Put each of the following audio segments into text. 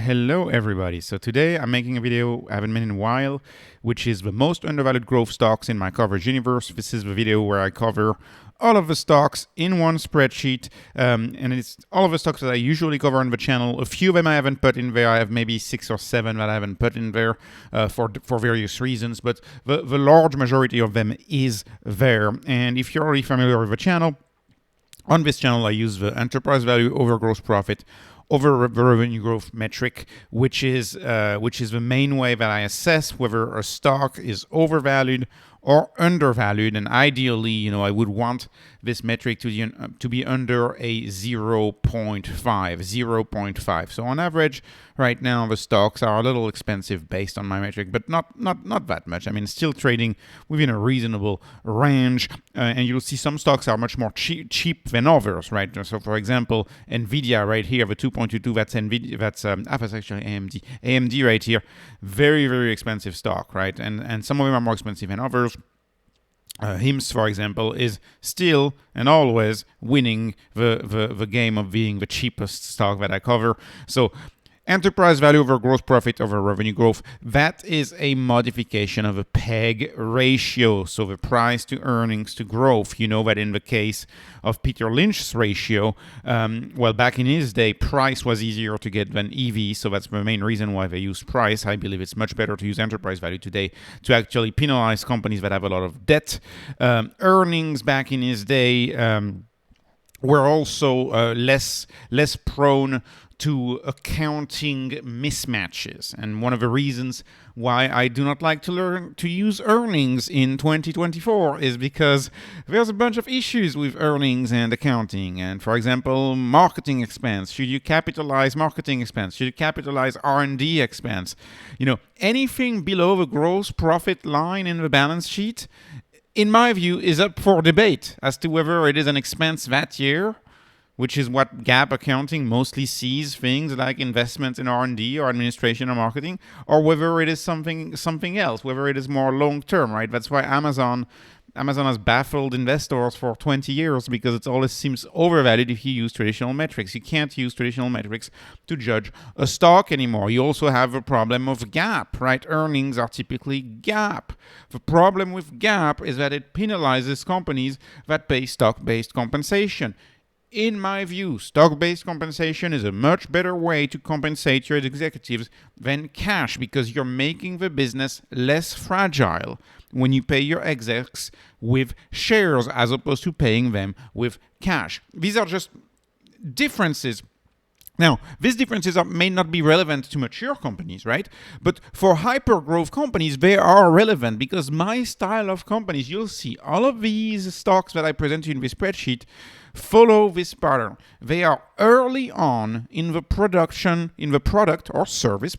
Hello everybody. So today I'm making a video I haven't made in a while, which is the most undervalued growth stocks in my coverage universe. This is the video where I cover all of the stocks in one spreadsheet, and it's all of the stocks that I usually cover on the channel. A few of them I haven't put in there. I have maybe 6 or 7 that I haven't put in there for various reasons, but the large majority of them is there. And if you're already familiar with the channel, on this channel I use the enterprise value over gross profit over the revenue growth metric, which is the main way that I assess whether a stock is overvalued or undervalued. And ideally, I would want this metric to be under a 0.5. So on average, right now the stocks are a little expensive based on my metric, but not that much. I mean, still trading within a reasonable range, and you'll see some stocks are much more cheap than others, right? So for example, Nvidia right here, the 2.22, that's Nvidia, that's actually AMD right here, very, very expensive stock, right? And some of them are more expensive than others. HIMS, for example, is still and always winning the game of being the cheapest stock that I cover. So enterprise value over gross profit over revenue growth, that is a modification of a PEG ratio, so the price to earnings to growth. You know that in the case of Peter Lynch's ratio, back in his day, price was easier to get than EV, so that's the main reason why they use price. I believe it's much better to use enterprise value today to actually penalize companies that have a lot of debt. Earnings back in his day were also less prone to accounting mismatches. And one of the reasons why I do not like to learn to use earnings in 2024 is because there's a bunch of issues with earnings and accounting. And for example, marketing expense. Should you capitalize marketing expense? Should you capitalize R&D expense? Anything below the gross profit line in the balance sheet, in my view, is up for debate as to whether it is an expense that year, which is what GAAP accounting mostly sees things like investments in R&D or administration or marketing, or whether it is something else, whether it is more long-term, right? That's why Amazon has baffled investors for 20 years because it always seems overvalued if you use traditional metrics. You can't use traditional metrics to judge a stock anymore. You also have a problem of GAAP, right? Earnings are typically GAAP. The problem with GAAP is that it penalizes companies that pay stock-based compensation. In my view, stock-based compensation is a much better way to compensate your executives than cash, because you're making the business less fragile when you pay your execs with shares as opposed to paying them with cash. These are just differences. Now, these differences may not be relevant to mature companies, right? But for hyper-growth companies, they are relevant, because my style of companies, you'll see all of these stocks that I present to you in this spreadsheet follow this pattern. They are early on in the product or service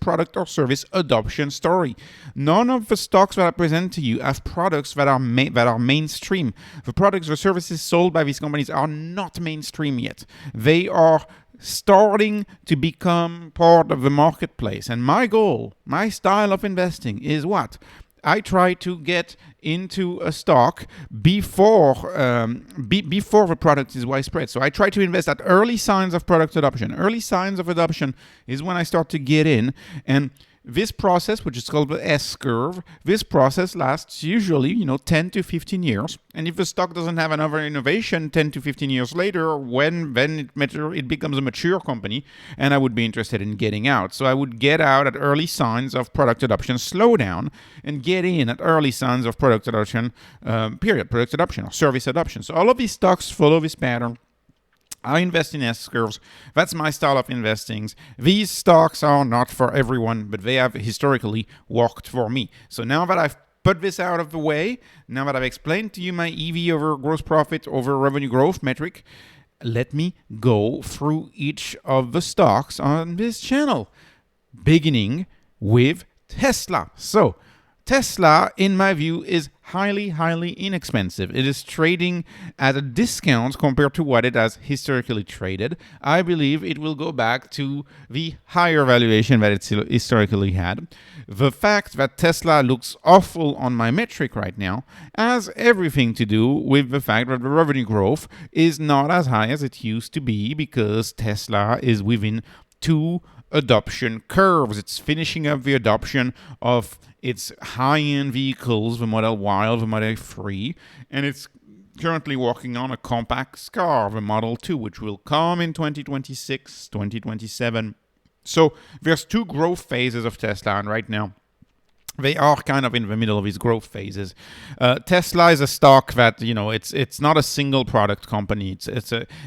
adoption story. None of the stocks that I present to you have products that are mainstream. The products or services sold by these companies are not mainstream yet. They are starting to become part of the marketplace. And my goal, my style of investing is what? I try to get into a stock before the product is widespread. So I try to invest at early signs of product adoption. Early signs of adoption is when I start to get in, and this process, which is called the S-curve, this process lasts usually, 10 to 15 years. And if the stock doesn't have another innovation 10 to 15 years later, then it becomes a mature company, and I would be interested in getting out. So I would get out at early signs of product adoption, slow down, and get in at early signs of product adoption, product adoption or service adoption. So all of these stocks follow this pattern. I invest in S-curves. That's my style of investing. These stocks are not for everyone, but they have historically worked for me. So now that I've put this out of the way, now that I've explained to you my EV over gross profit over revenue growth metric, let me go through each of the stocks on this channel, beginning with Tesla. So Tesla, in my view, is highly, highly inexpensive. It is trading at a discount compared to what it has historically traded. I believe it will go back to the higher valuation that it historically had. The fact that Tesla looks awful on my metric right now has everything to do with the fact that the revenue growth is not as high as it used to be, because Tesla is within two adoption curves. It's finishing up the adoption of its high-end vehicles, the Model Y, the Model 3, and it's currently working on a compact car, the Model 2, which will come in 2026, 2027. So there's two growth phases of Tesla, and right now they are kind of in the middle of these growth phases. Tesla is a stock that, you know, it's not a single product company.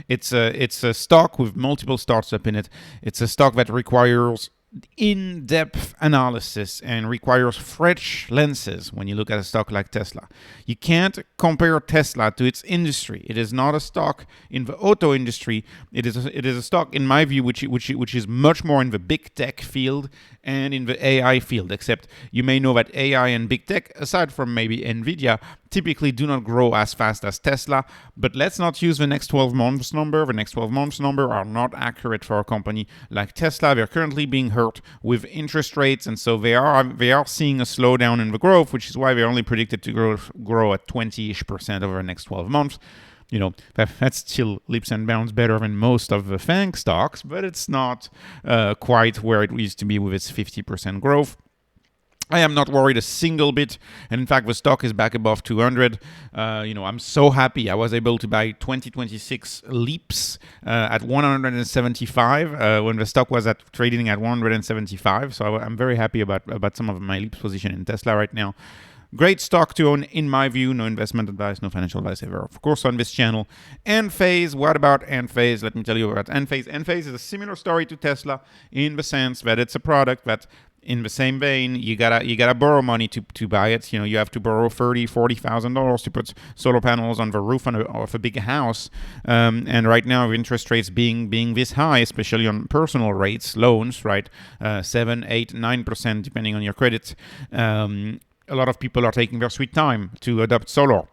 It's a stock with multiple startups in it. It's a stock that requires in-depth analysis and requires fresh lenses when you look at a stock like Tesla. You can't compare Tesla to its industry. It is not a stock in the auto industry. It is a stock, in my view, which is much more in the big tech field and in the AI field, except you may know that AI and big tech, aside from maybe Nvidia, typically do not grow as fast as Tesla. But let's not use the next 12 months number. The next 12 months number are not accurate for a company like Tesla. They're currently being hurt with interest rates, and so they are seeing a slowdown in the growth, which is why they're only predicted to grow at 20-ish% over the next 12 months. You know, that's still leaps and bounds better than most of the FANG stocks, but it's not quite where it used to be with its 50% growth. I am not worried a single bit, and in fact, the stock is back above 200. I'm so happy I was able to buy 2026 leaps at 175 when the stock was trading at 175. So I'm very happy about some of my leaps position in Tesla right now. Great stock to own, in my view. No investment advice, no financial advice ever, of course, on this channel. Enphase, what about Enphase? Let me tell you about Enphase. Enphase is a similar story to Tesla in the sense that it's a product that, in the same vein, you gotta borrow money to buy it. You know, you have to borrow $40,000 to put solar panels on the roof of a big house. And right now, interest rates being this high, especially on personal rates, loans, right, 7, 8, 9%, depending on your credit. A lot of people are taking their sweet time to adopt solar.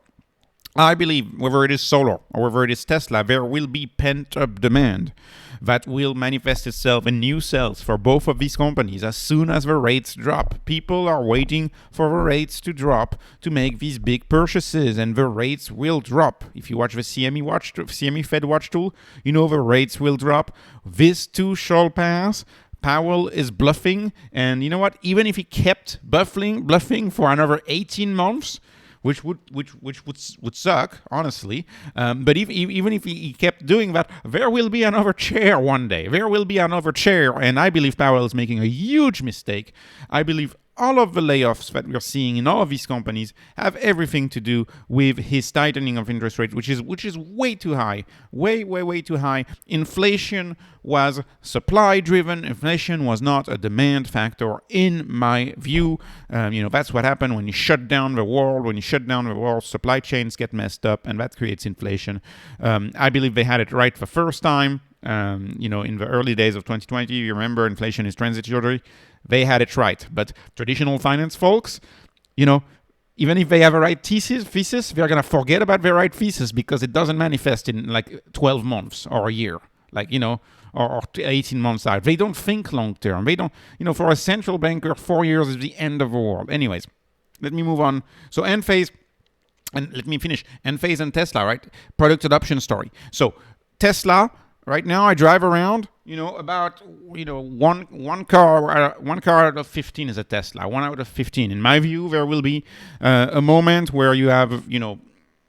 I believe whether it is solar or whether it is Tesla, there will be pent-up demand that will manifest itself in new sales for both of these companies as soon as the rates drop. People are waiting for the rates to drop to make these big purchases, and the rates will drop. If you watch the CME Fed Watch tool, you know the rates will drop. This too shall pass. Powell is bluffing, and you know what? Even if he kept bluffing for another 18 months, which would suck, honestly. But even if he kept doing that, there will be another chair one day. There will be another chair, and I believe Powell is making a huge mistake. I believe all of the layoffs that we're seeing in all of these companies have everything to do with his tightening of interest rates, which is way too high, way too high. Inflation was supply-driven. Inflation was not a demand factor, in my view. That's what happened when you shut down the world. When you shut down the world, supply chains get messed up, and that creates inflation. I believe they had it right the first time. In the early days of 2020, you remember inflation is transitory. They had it right. But traditional finance folks, even if they have a right thesis, they're going to forget about their right thesis because it doesn't manifest in like 12 months or a year, or 18 months out. They don't think long term. They don't, for a central banker, 4 years is the end of the world. Anyways, let me move on. So Enphase, and let me finish. Enphase and Tesla, right? Product adoption story. So Tesla, right now I drive around, about one car out of 15 is a Tesla. 1 out of 15. In my view, there will be a moment where you have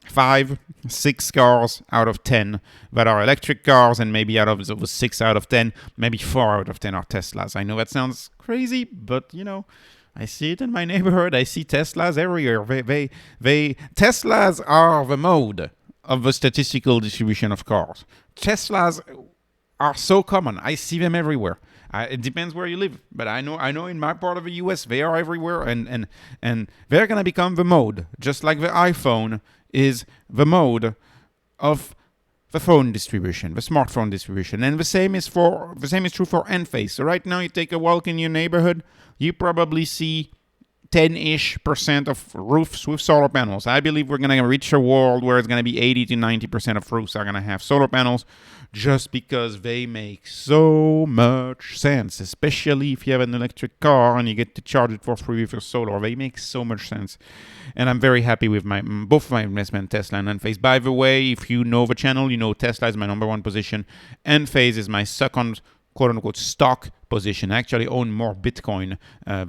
5, 6 cars out of 10 that are electric cars, and maybe out of the 6 out of 10, maybe 4 out of 10 are Teslas. I know that sounds crazy, but I see it in my neighborhood. I see Teslas everywhere. Teslas are the mode of the statistical distribution of cars. Teslas are so common. I see them everywhere. It depends where you live, but I know in my part of the US they are everywhere, and they're gonna become the mode, just like the iPhone is the mode of the phone distribution, the smartphone distribution, and the same is true for Enphase. So right now, you take a walk in your neighborhood, you probably see 10-ish% of roofs with solar panels. I believe we're going to reach a world where it's going to be 80 to 90% of roofs are going to have solar panels, just because they make so much sense, especially if you have an electric car and you get to charge it for free with your solar. They make so much sense. And I'm very happy with both my investment, Tesla and Enphase. By the way, if you know the channel, Tesla is my number one position. Enphase is my second quote-unquote stock position. I actually own more Bitcoin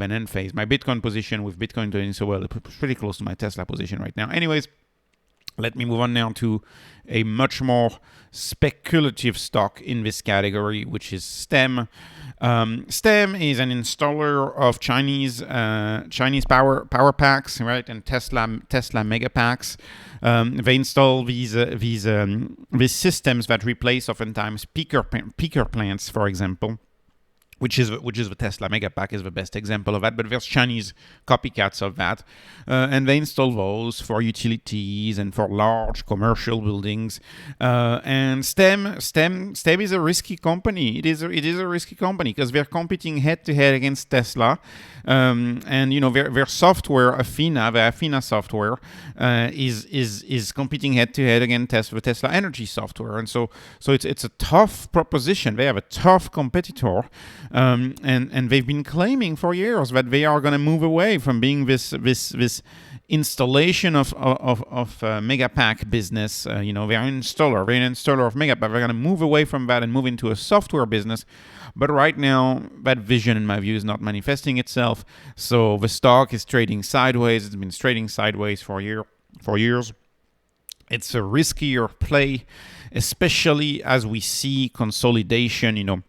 than Enphase. My Bitcoin position with Bitcoin doing so well, it's pretty close to my Tesla position right now. Anyways, let me move on now to a much more speculative stock in this category, which is STEM. STEM is an installer of Chinese power packs, right, and Tesla mega packs. They install these systems that replace oftentimes peaker plants, for example. Which is the Tesla Megapack is the best example of that, but there's Chinese copycats of that, and they install those for utilities and for large commercial buildings. And STEM is a risky company. It is a risky company because they're competing head to head against Tesla, and their software, the Athena software, is competing head to head against the Tesla Energy software, and so it's a tough proposition. They have a tough competitor. And they've been claiming for years that they are going to move away from being this installation of Megapack business. They're an installer of Megapack. They're going to move away from that and move into a software business. But right now, that vision, in my view, is not manifesting itself. So the stock is trading sideways. It's been trading sideways for years. It's a riskier play, especially as we see consolidation.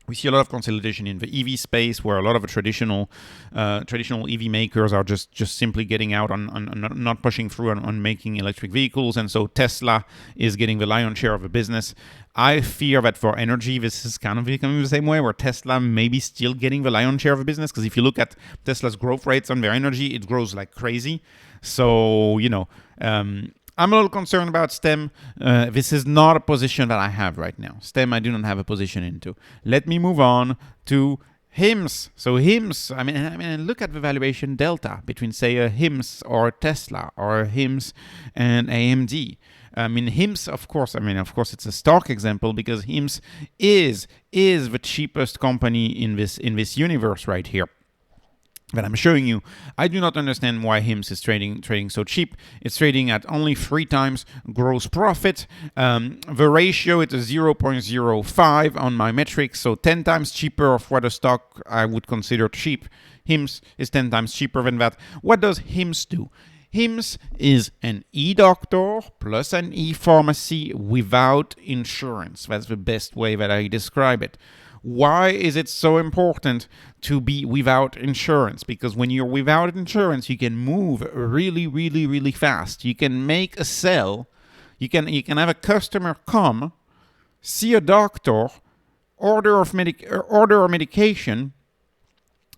We see a lot of consolidation in the EV space, where a lot of the traditional EV makers are just simply getting out on not pushing through on making electric vehicles, and so Tesla is getting the lion's share of the business. I fear that for energy, this is kind of becoming the same way, where Tesla may be still getting the lion's share of the business, because if you look at Tesla's growth rates on their energy, it grows like crazy. So, I'm a little concerned about STEM. This is not a position that I have right now. STEM, I do not have a position into. Let me move on to HIMS. So HIMS, I mean, look at the valuation delta between, say, a HIMS or a Tesla or a HIMS and AMD. I mean, HIMS, of course, it's a stock example because HIMS is the cheapest company in this universe right here that I'm showing you. I do not understand why HIMS is trading so cheap. It's trading at only 3 times gross profit. The ratio is a 0.05 on my metrics, so 10 times cheaper of what a stock I would consider cheap. HIMS is 10 times cheaper than that. What does HIMS do? HIMS is an e-doctor plus an e-pharmacy without insurance. That's the best way that I describe it. Why is it so important to be without insurance? Because when you're without insurance, you can move really, really, really fast. You can make a sale. You can have a customer come, see a doctor, order a medication,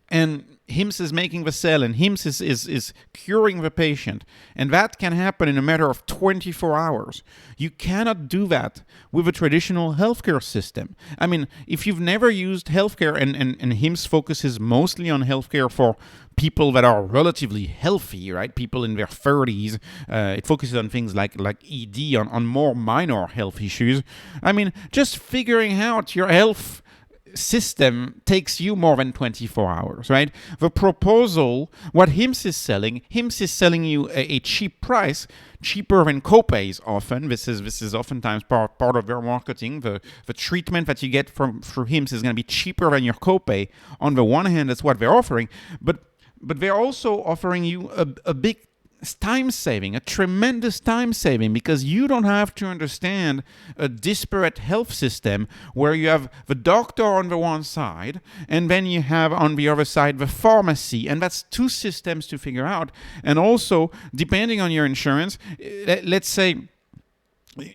and HIMS is making the sale, and HIMS is curing the patient. And that can happen in a matter of 24 hours. You cannot do that with a traditional healthcare system. I mean, if you've never used healthcare, and HIMS focuses mostly on healthcare for people that are relatively healthy, right? People in their 30s. It focuses on things like ED, on more minor health issues. I mean, just figuring out your health system takes you more than 24 hours, right? The proposal, what HIMS is selling you a cheap price, cheaper than copays often. This is oftentimes part of their marketing. The treatment that you get through HIMS is going to be cheaper than your copay. On the one hand, that's what they're offering, but they're also offering you a big time saving, a tremendous time saving, because you don't have to understand a disparate health system where you have the doctor on the one side and then you have on the other side the pharmacy, and that's 2 systems to figure out. And also, depending on your insurance, let's say,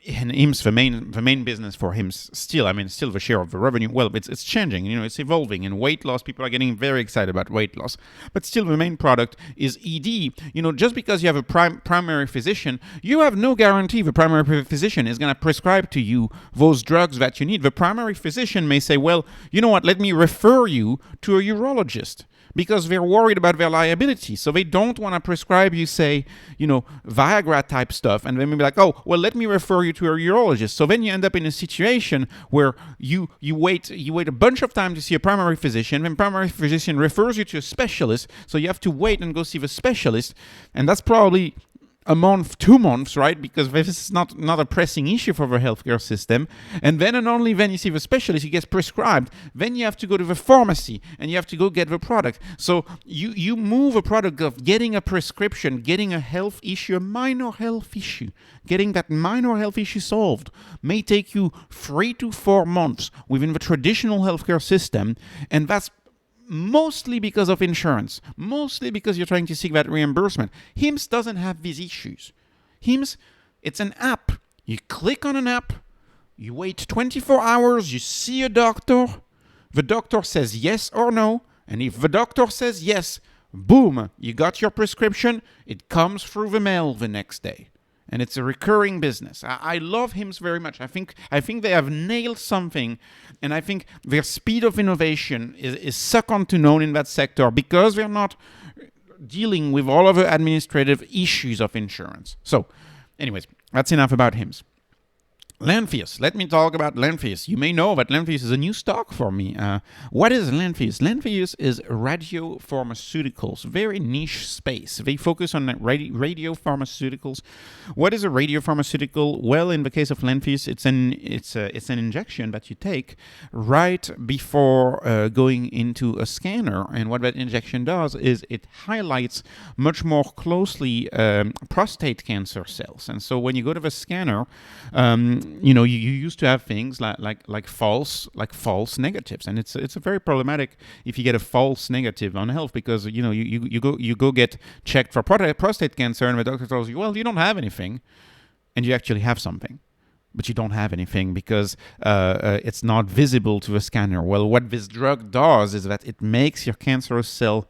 and HIMS, the main business for HIMS, still the share of the revenue, well, it's changing, it's evolving. In weight loss, people are getting very excited about weight loss, but still the main product is ED. Just because you have a primary physician, you have no guarantee the primary physician is going to prescribe to you those drugs that you need. The primary physician may say, well, you know what, let me refer you to a urologist, because they're worried about their liability. So they don't want to prescribe you, say, Viagra type stuff, and then be like, oh, well, let me refer you to a urologist. So then you end up in a situation where you wait a bunch of time to see a primary physician, then primary physician refers you to a specialist, so you have to wait and go see the specialist, and that's probably a month, 2 months, right? Because this is not a pressing issue for the healthcare system. And then and only then you see the specialist, he gets prescribed. Then you have to go to the pharmacy and you have to go get the product. So you move a product of getting a prescription, getting a health issue, a minor health issue, getting that minor health issue solved may take you 3 to 4 months within the traditional healthcare system. And that's mostly because of insurance, mostly because you're trying to seek that reimbursement. HIMSS doesn't have these issues. HIMSS, it's an app. You click on an app, you wait 24 hours, you see a doctor, the doctor says yes or no, and if the doctor says yes, boom, you got your prescription, it comes through the mail the next day. And it's a recurring business. I love HIMSS very much. I think they have nailed something, and I think their speed of innovation is second to none in that sector because they're not dealing with all of the administrative issues of insurance. So, anyways, that's enough about HIMSS. Lantheus. Let me talk about Lantheus. You may know that Lantheus is a new stock for me. What is Lantheus? Lantheus is radiopharmaceuticals, very niche space. They focus on radiopharmaceuticals. What is a radiopharmaceutical? Well, in the case of Lantheus, it's an injection that you take right before going into a scanner. And what that injection does is it highlights much more closely prostate cancer cells. And so when you go to the scanner, you used to have things like false negatives, and it's a very problematic if you get a false negative on health because you go get checked for prostate cancer and the doctor tells you, well, you don't have anything, and you actually have something, but you don't have anything because it's not visible to the scanner. Well, what this drug does is that it makes your cancerous cell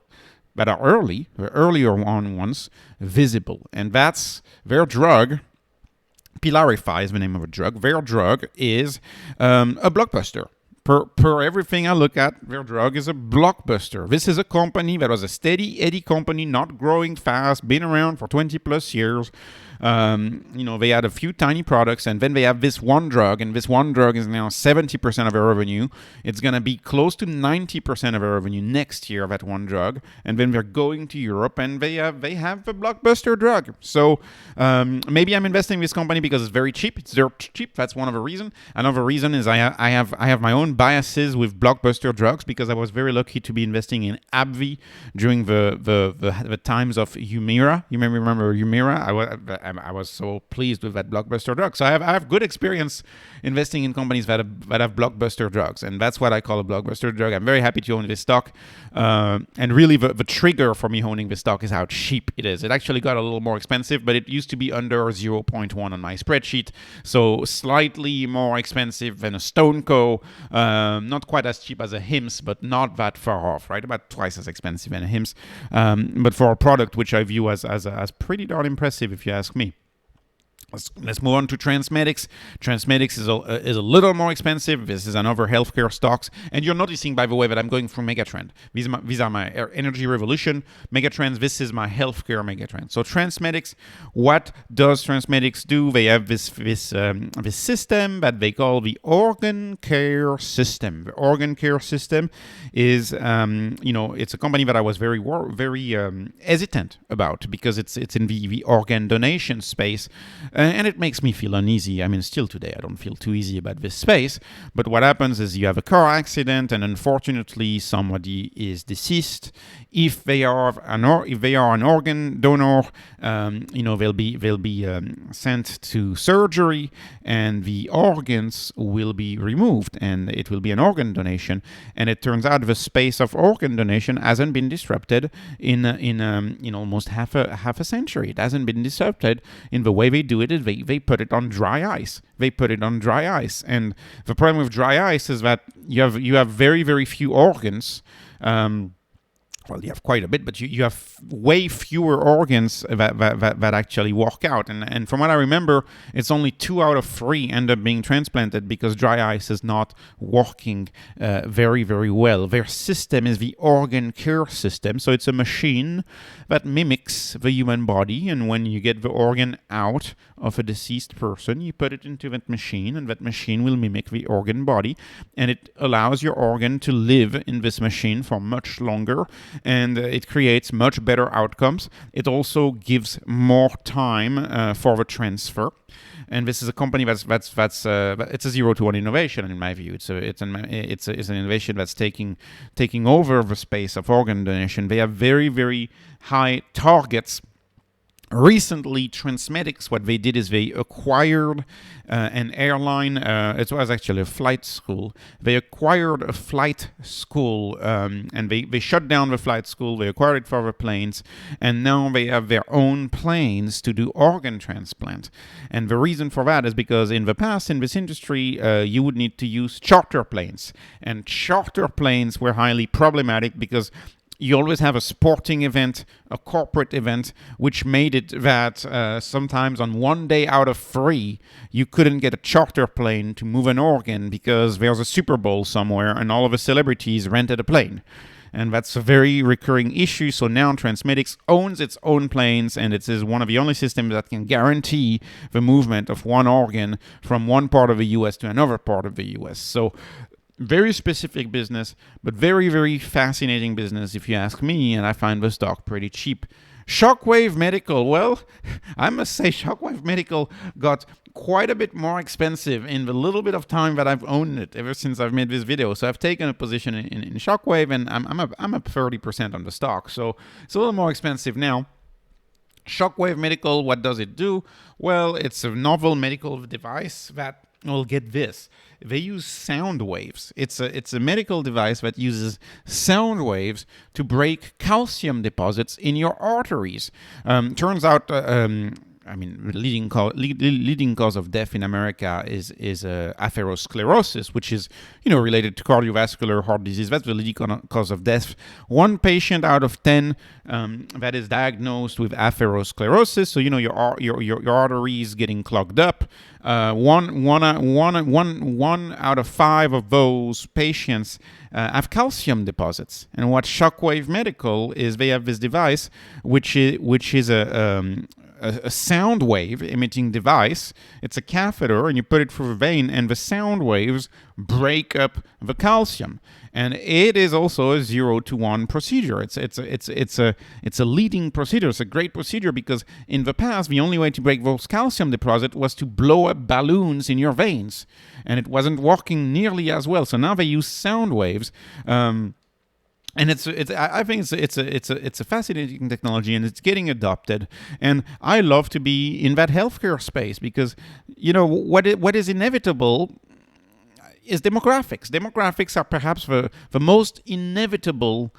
that are earlier ones visible, and that's their drug. Pylarify is the name of a drug. Their drug is a blockbuster. Per everything I look at, their drug is a blockbuster. This is a company that was a steady Eddie company, not growing fast, been around for 20 plus years. They had a few tiny products, and then they have this one drug, and this one drug is now 70% of their revenue. It's going to be close to 90% of their revenue next year, that one drug. And then they're going to Europe, and they have the blockbuster drug. So maybe I'm investing in this company because it's very cheap. It's dirt cheap. That's one of the reasons. Another reason is I have my own biases with blockbuster drugs because I was very lucky to be investing in AbbVie during the times of Humira. You may remember Humira. I was so pleased with that blockbuster drug. So I have good experience investing in companies that have blockbuster drugs, and that's what I call a blockbuster drug. I'm very happy to own this stock, and really the trigger for me owning this stock is how cheap it is. It actually got a little more expensive, but it used to be under 0.1 on my spreadsheet, so slightly more expensive than a StoneCo, not quite as cheap as a HIMSS, but not that far off, right? About twice as expensive than a HIMSS, but for a product which I view as pretty darn impressive, if you ask me. Let's move on to Transmedics. Transmedics is a little more expensive. This is another healthcare stocks. And you're noticing, by the way, that I'm going through megatrend. These are my energy revolution megatrends. This is my healthcare megatrend. So Transmedics, what does Transmedics do? They have this system that they call the organ care system. The organ care system is, it's a company that I was very hesitant about because it's in the organ donation space. And it makes me feel uneasy. I mean, still today, I don't feel too easy about this space. But what happens is you have a car accident, and unfortunately, somebody is deceased. If they are an organ donor, they'll be sent to surgery, and the organs will be removed, and it will be an organ donation. And it turns out the space of organ donation hasn't been disrupted in almost half a century. It hasn't been disrupted in the way they do it. They put it on dry ice. And the problem with dry ice is that you have very, very few organs. Well, you have quite a bit, but you have way fewer organs that actually work out. And from what I remember, it's only 2 out of 3 end up being transplanted because dry ice is not working very, very well. Their system is the organ care system. So it's a machine that mimics the human body. And when you get the organ out of a deceased person, you put it into that machine, and that machine will mimic the organ body. And it allows your organ to live in this machine for much longer. and it creates much better outcomes. It also gives more time for the transfer. And this is a company that's it's a 0 to 1 innovation in my view. It's an innovation that's taking over the space of organ donation. They have very, very high targets. Recently, Transmedics, what they did is they acquired an airline. It was actually a flight school. They acquired a flight school, and they shut down the flight school. They acquired it for the planes, and now they have their own planes to do organ transplant. And the reason for that is because in the past, in this industry, you would need to use charter planes. And charter planes were highly problematic because you always have a sporting event, a corporate event, which made it that sometimes on 1 day out of 3, you couldn't get a charter plane to move an organ because there's a Super Bowl somewhere and all of the celebrities rented a plane. And that's a very recurring issue. So now Transmedics owns its own planes, and it is one of the only systems that can guarantee the movement of one organ from one part of the US to another part of the US. So very specific business, but very, very fascinating business if you ask me, and I find the stock pretty cheap. Shockwave Medical, well, I must say Shockwave Medical got quite a bit more expensive in the little bit of time that I've owned it ever since I've made this video. So I've taken a position in Shockwave, and I'm up 30% on the stock. So it's a little more expensive now. Shockwave Medical, what does it do? Well, it's a novel medical device that will get this. They use sound waves. It's a medical device that uses sound waves to break calcium deposits in your arteries. Turns out, leading cause of death in America is atherosclerosis, which is related to cardiovascular heart disease. That's the leading cause of death. 1 patient out of 10 that is diagnosed with atherosclerosis. So your arteries getting clogged up. One out of 5 of those patients have calcium deposits. And what Shockwave Medical is, they have this device which is a sound wave emitting device. It's a catheter, and you put it through the vein, and the sound waves break up the calcium. And it is also a 0 to 1 procedure. It's a leading procedure. It's a great procedure because in the past, the only way to break those calcium deposits was to blow up balloons in your veins, and it wasn't working nearly as well. So now they use sound waves. And I think it's a fascinating technology, and it's getting adopted. And I love to be in that healthcare space because what is inevitable is demographics. Demographics are perhaps the most inevitable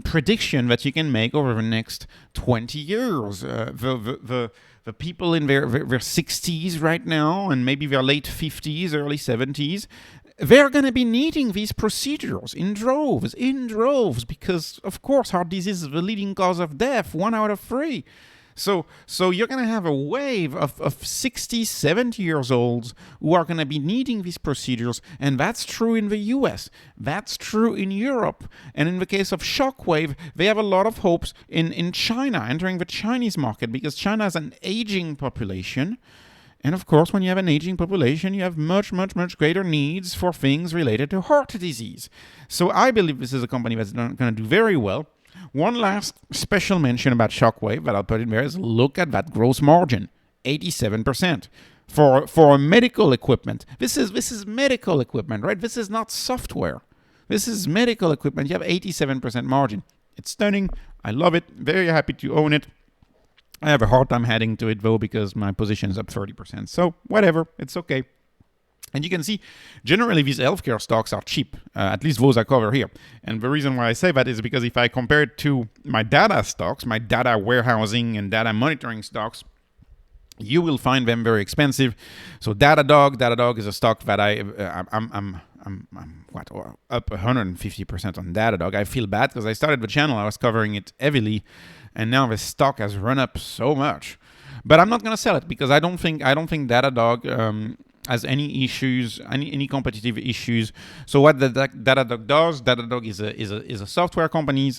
prediction that you can make over the next 20 years. The people in their 60s right now, and maybe their late 50s, early 70s, they're going to be needing these procedures in droves, because, of course, heart disease is the leading cause of death, 1 out of 3. So you're going to have a wave of 60, 70 years olds who are going to be needing these procedures, and that's true in the US. That's true in Europe. And in the case of Shockwave, they have a lot of hopes in China, entering the Chinese market, because China has an aging population. And of course, when you have an aging population, you have much, much, much greater needs for things related to heart disease. So I believe this is a company that's going to do very well. One last special mention about Shockwave that I'll put in there is look at that gross margin, 87%. For medical equipment. This is medical equipment, right? This is not software. This is medical equipment. You have 87% margin. It's stunning. I love it. Very happy to own it. I have a hard time adding to it, though, because my position is up 30%. So, whatever. It's okay. And you can see, generally, these healthcare stocks are cheap, at least those I cover here. And the reason why I say that is because if I compare it to my data stocks, my data warehousing and data monitoring stocks, you will find them very expensive. So Datadog is a stock that I'm up 150% on Datadog. I feel bad because I started the channel, I was covering it heavily, and now the stock has run up so much. But I'm not going to sell it because I don't think Datadog has any issues, any competitive issues. So what Datadog does, Datadog is a software company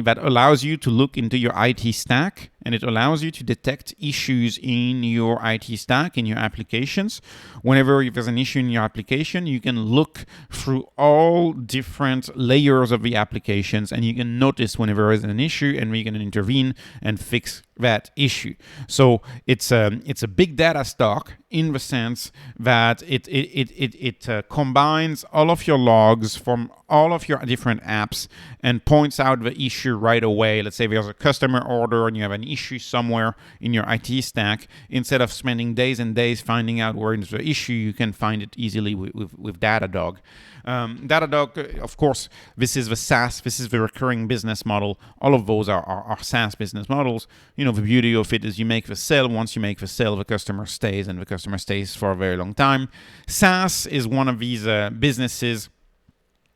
that allows you to look into your IT stack and it allows you to detect issues in your IT stack, in your applications. Whenever there's an issue in your application, you can look through all different layers of the applications, and you can notice whenever there is an issue, and we can intervene and fix that issue. So it's a big data stock in the sense that it combines all of your logs from all of your different apps and points out the issue right away. Let's say there's a customer order and you have an issue somewhere in your IT stack. Instead of spending days and days finding out where is the issue, you can find it easily with Datadog. Datadog, of course, this is the SaaS, this is the recurring business model. All of those are SaaS business models. You know, the beauty of it is you make the sale. Once you make the sale, the customer stays, and the customer stays for a very long time. SaaS is one of these businesses,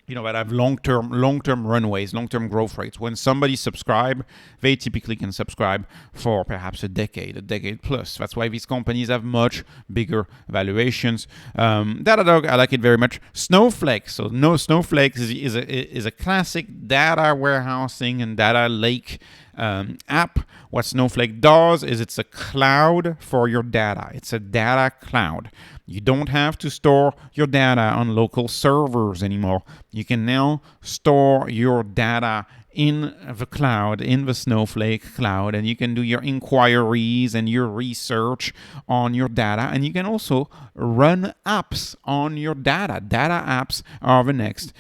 you know, that have long-term runways, long-term growth rates. When somebody subscribe, they typically can subscribe for perhaps a decade plus. That's why these companies have much bigger valuations. Datadog, I like it very much. Snowflake, Snowflake is a classic data warehousing and data lake app. What Snowflake does is it's a cloud for your data. It's a data cloud. You don't have to store your data on local servers anymore. You can now store your data in the cloud, in the Snowflake cloud, and you can do your inquiries and your research on your data, and you can also run apps on your data. Data apps are the next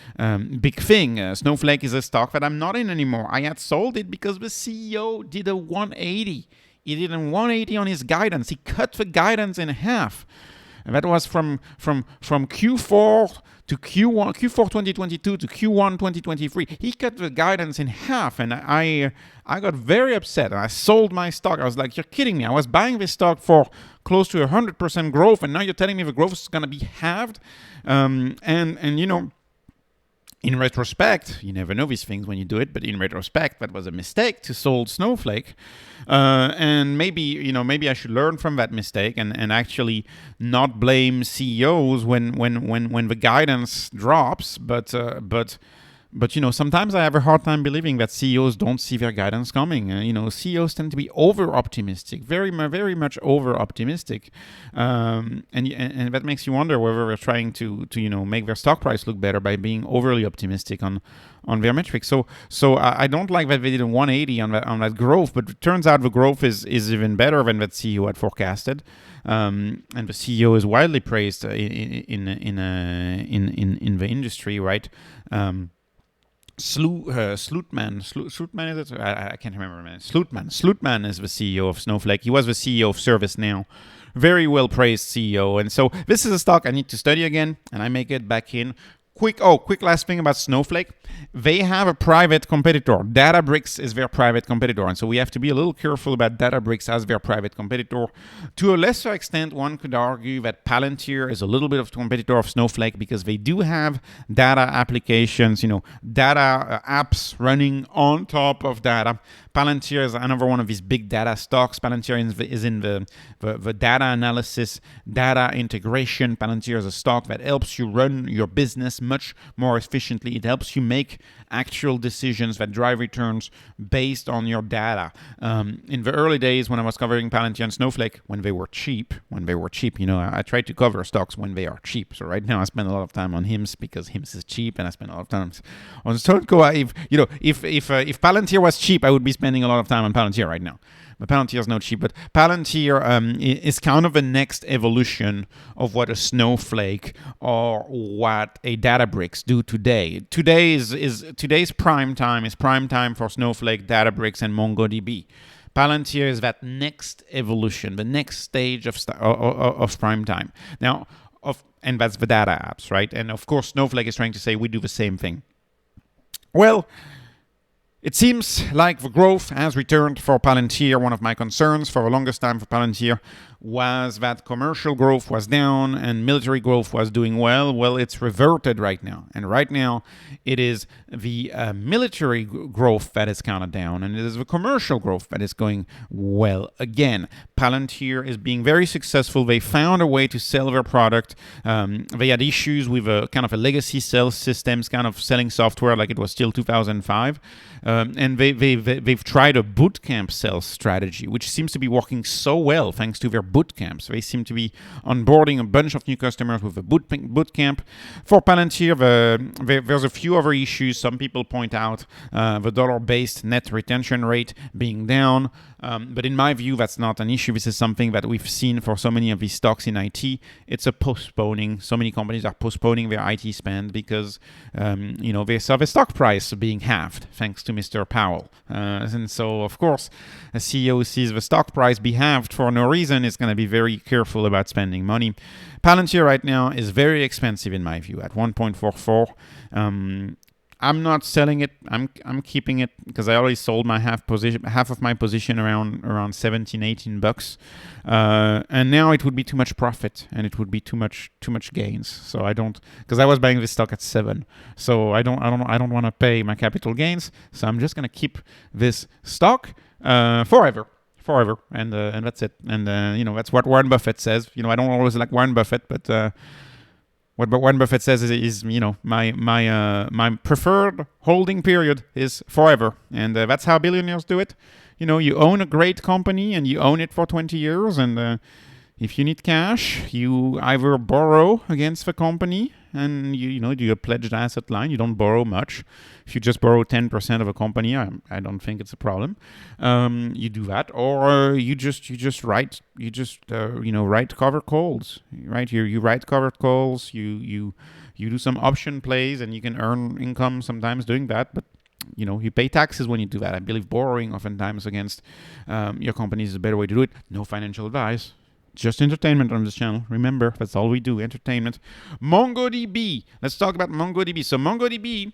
big thing. Snowflake is a stock that I'm not in anymore. I had sold it because the CEO did a 180. He did a 180 on his guidance. He cut the guidance in half. And that was from Q4 to Q1, Q4 2022 to Q1 2023. He cut the guidance in half, and I got very upset. I sold my stock. I was like, you're kidding me. I was buying this stock for close to 100% growth, and now you're telling me the growth is going to be halved? And you know, in retrospect, you never know these things when you do it, but in retrospect, that was a mistake to sold Snowflake. And maybe I should learn from that mistake and actually not blame CEOs when the guidance drops. But you know, sometimes I have a hard time believing that CEOs don't see their guidance coming. You know, CEOs tend to be over-optimistic, very much over-optimistic, and that makes you wonder whether they're trying to you know, make their stock price look better by being overly optimistic on their metrics. So I don't like that they did a 180 on that growth, but it turns out the growth is even better than that CEO had forecasted, and the CEO is widely praised in the industry, right? Slootman is it? I can't remember, man. Slootman is the CEO of Snowflake. He was the CEO of ServiceNow. Very well praised CEO. And so this is a stock I need to study again, and I may get back in. Quick last thing about Snowflake. They have a private competitor. Databricks is their private competitor. And so we have to be a little careful about Databricks as their private competitor. To a lesser extent, one could argue that Palantir is a little bit of a competitor of Snowflake because they do have data applications, you know, data apps running on top of data. Palantir is another one of these big data stocks. Palantir is in the data analysis, data integration. Palantir is a stock that helps you run your business much more efficiently. It helps you make actual decisions that drive returns based on your data. In the early days when I was covering Palantir and Snowflake, when they were cheap, you know, I tried to cover stocks when they are cheap. So right now I spend a lot of time on HIMS because HIMS is cheap, and I spend a lot of time on StoneCo. If Palantir was cheap, I would be spending a lot of time on Palantir right now. But Palantir is not cheap. But Palantir is kind of a next evolution of what a Snowflake or what a Databricks do today. Today's prime time is prime time for Snowflake, Databricks, and MongoDB. Palantir is that next evolution, the next stage of prime time. Now, and that's the data apps, right? And of course, Snowflake is trying to say we do the same thing. Well, it seems like the growth has returned for Palantir. One of my concerns for the longest time for Palantir was that commercial growth was down and military growth was doing well. Well, it's reverted right now. And right now, it is the military growth that is kind of down, and it is the commercial growth that is going well again. Palantir is being very successful. They found a way to sell their product. They had issues with a kind of a legacy sales systems, kind of selling software like it was still 2005. And they've tried a bootcamp sales strategy, which seems to be working so well thanks to their bootcamps. They seem to be onboarding a bunch of new customers with a bootcamp. For Palantir, there's a few other issues. Some people point out the dollar-based net retention rate being down. But in my view, that's not an issue. This is something that we've seen for so many of these stocks in IT. It's a postponing. So many companies are postponing their IT spend because, they saw the stock price being halved thanks to Mr. Powell. And so, of course, a CEO who sees the stock price be halved for no reason is going to be very careful about spending money. Palantir right now is very expensive in my view at 1.44. I'm not selling it. I'm keeping it because I already sold my half of my position around 17, 18 bucks, and now it would be too much profit and it would be too much gains. So I don't, because I was buying this stock at 7. So I don't want to pay my capital gains. So I'm just gonna keep this stock forever, and that's it. And that's what Warren Buffett says. I don't always like Warren Buffett, but. What Warren Buffett says is my preferred holding period is forever, and that's how billionaires do it. You own a great company and you own it for 20 years, and if you need cash, you either borrow against the company and you do a pledged asset line. You don't borrow much. If you just borrow 10% of a company, I don't think it's a problem. You do that, or you just write covered calls, right? You write covered calls. You do some option plays, and you can earn income sometimes doing that, but. You pay taxes when you do that. I believe borrowing oftentimes against your company is a better way to do it. No financial advice. Just entertainment on this channel. Remember, that's all we do, entertainment. MongoDB. Let's talk about MongoDB. So MongoDB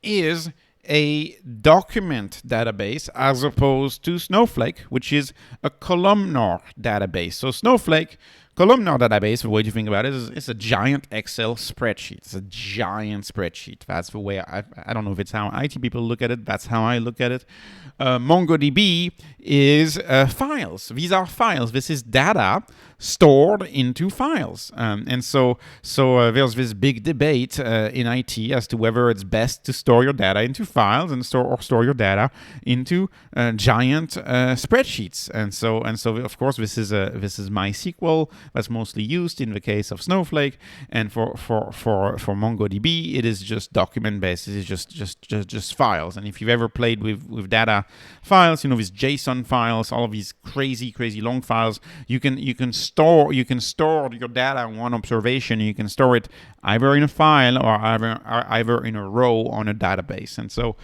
is a document database as opposed to Snowflake, which is a columnar database. So Snowflake, columnar database, the way to think about it is it's a giant Excel spreadsheet. It's a giant spreadsheet. That's the way I don't know if it's how IT people look at it. That's how I look at it. MongoDB is files. These are files. This is data stored into files. And so there's this big debate in IT as to whether it's best to store your data into files and store your data into giant spreadsheets. And so of course this is MySQL that's mostly used in the case of Snowflake, and for MongoDB it is just document based. It is just files. And if you've ever played with data files, these JSON files, all of these crazy long files, you can store your data in one observation, and you can store it either in a file or either in a row on a database. And so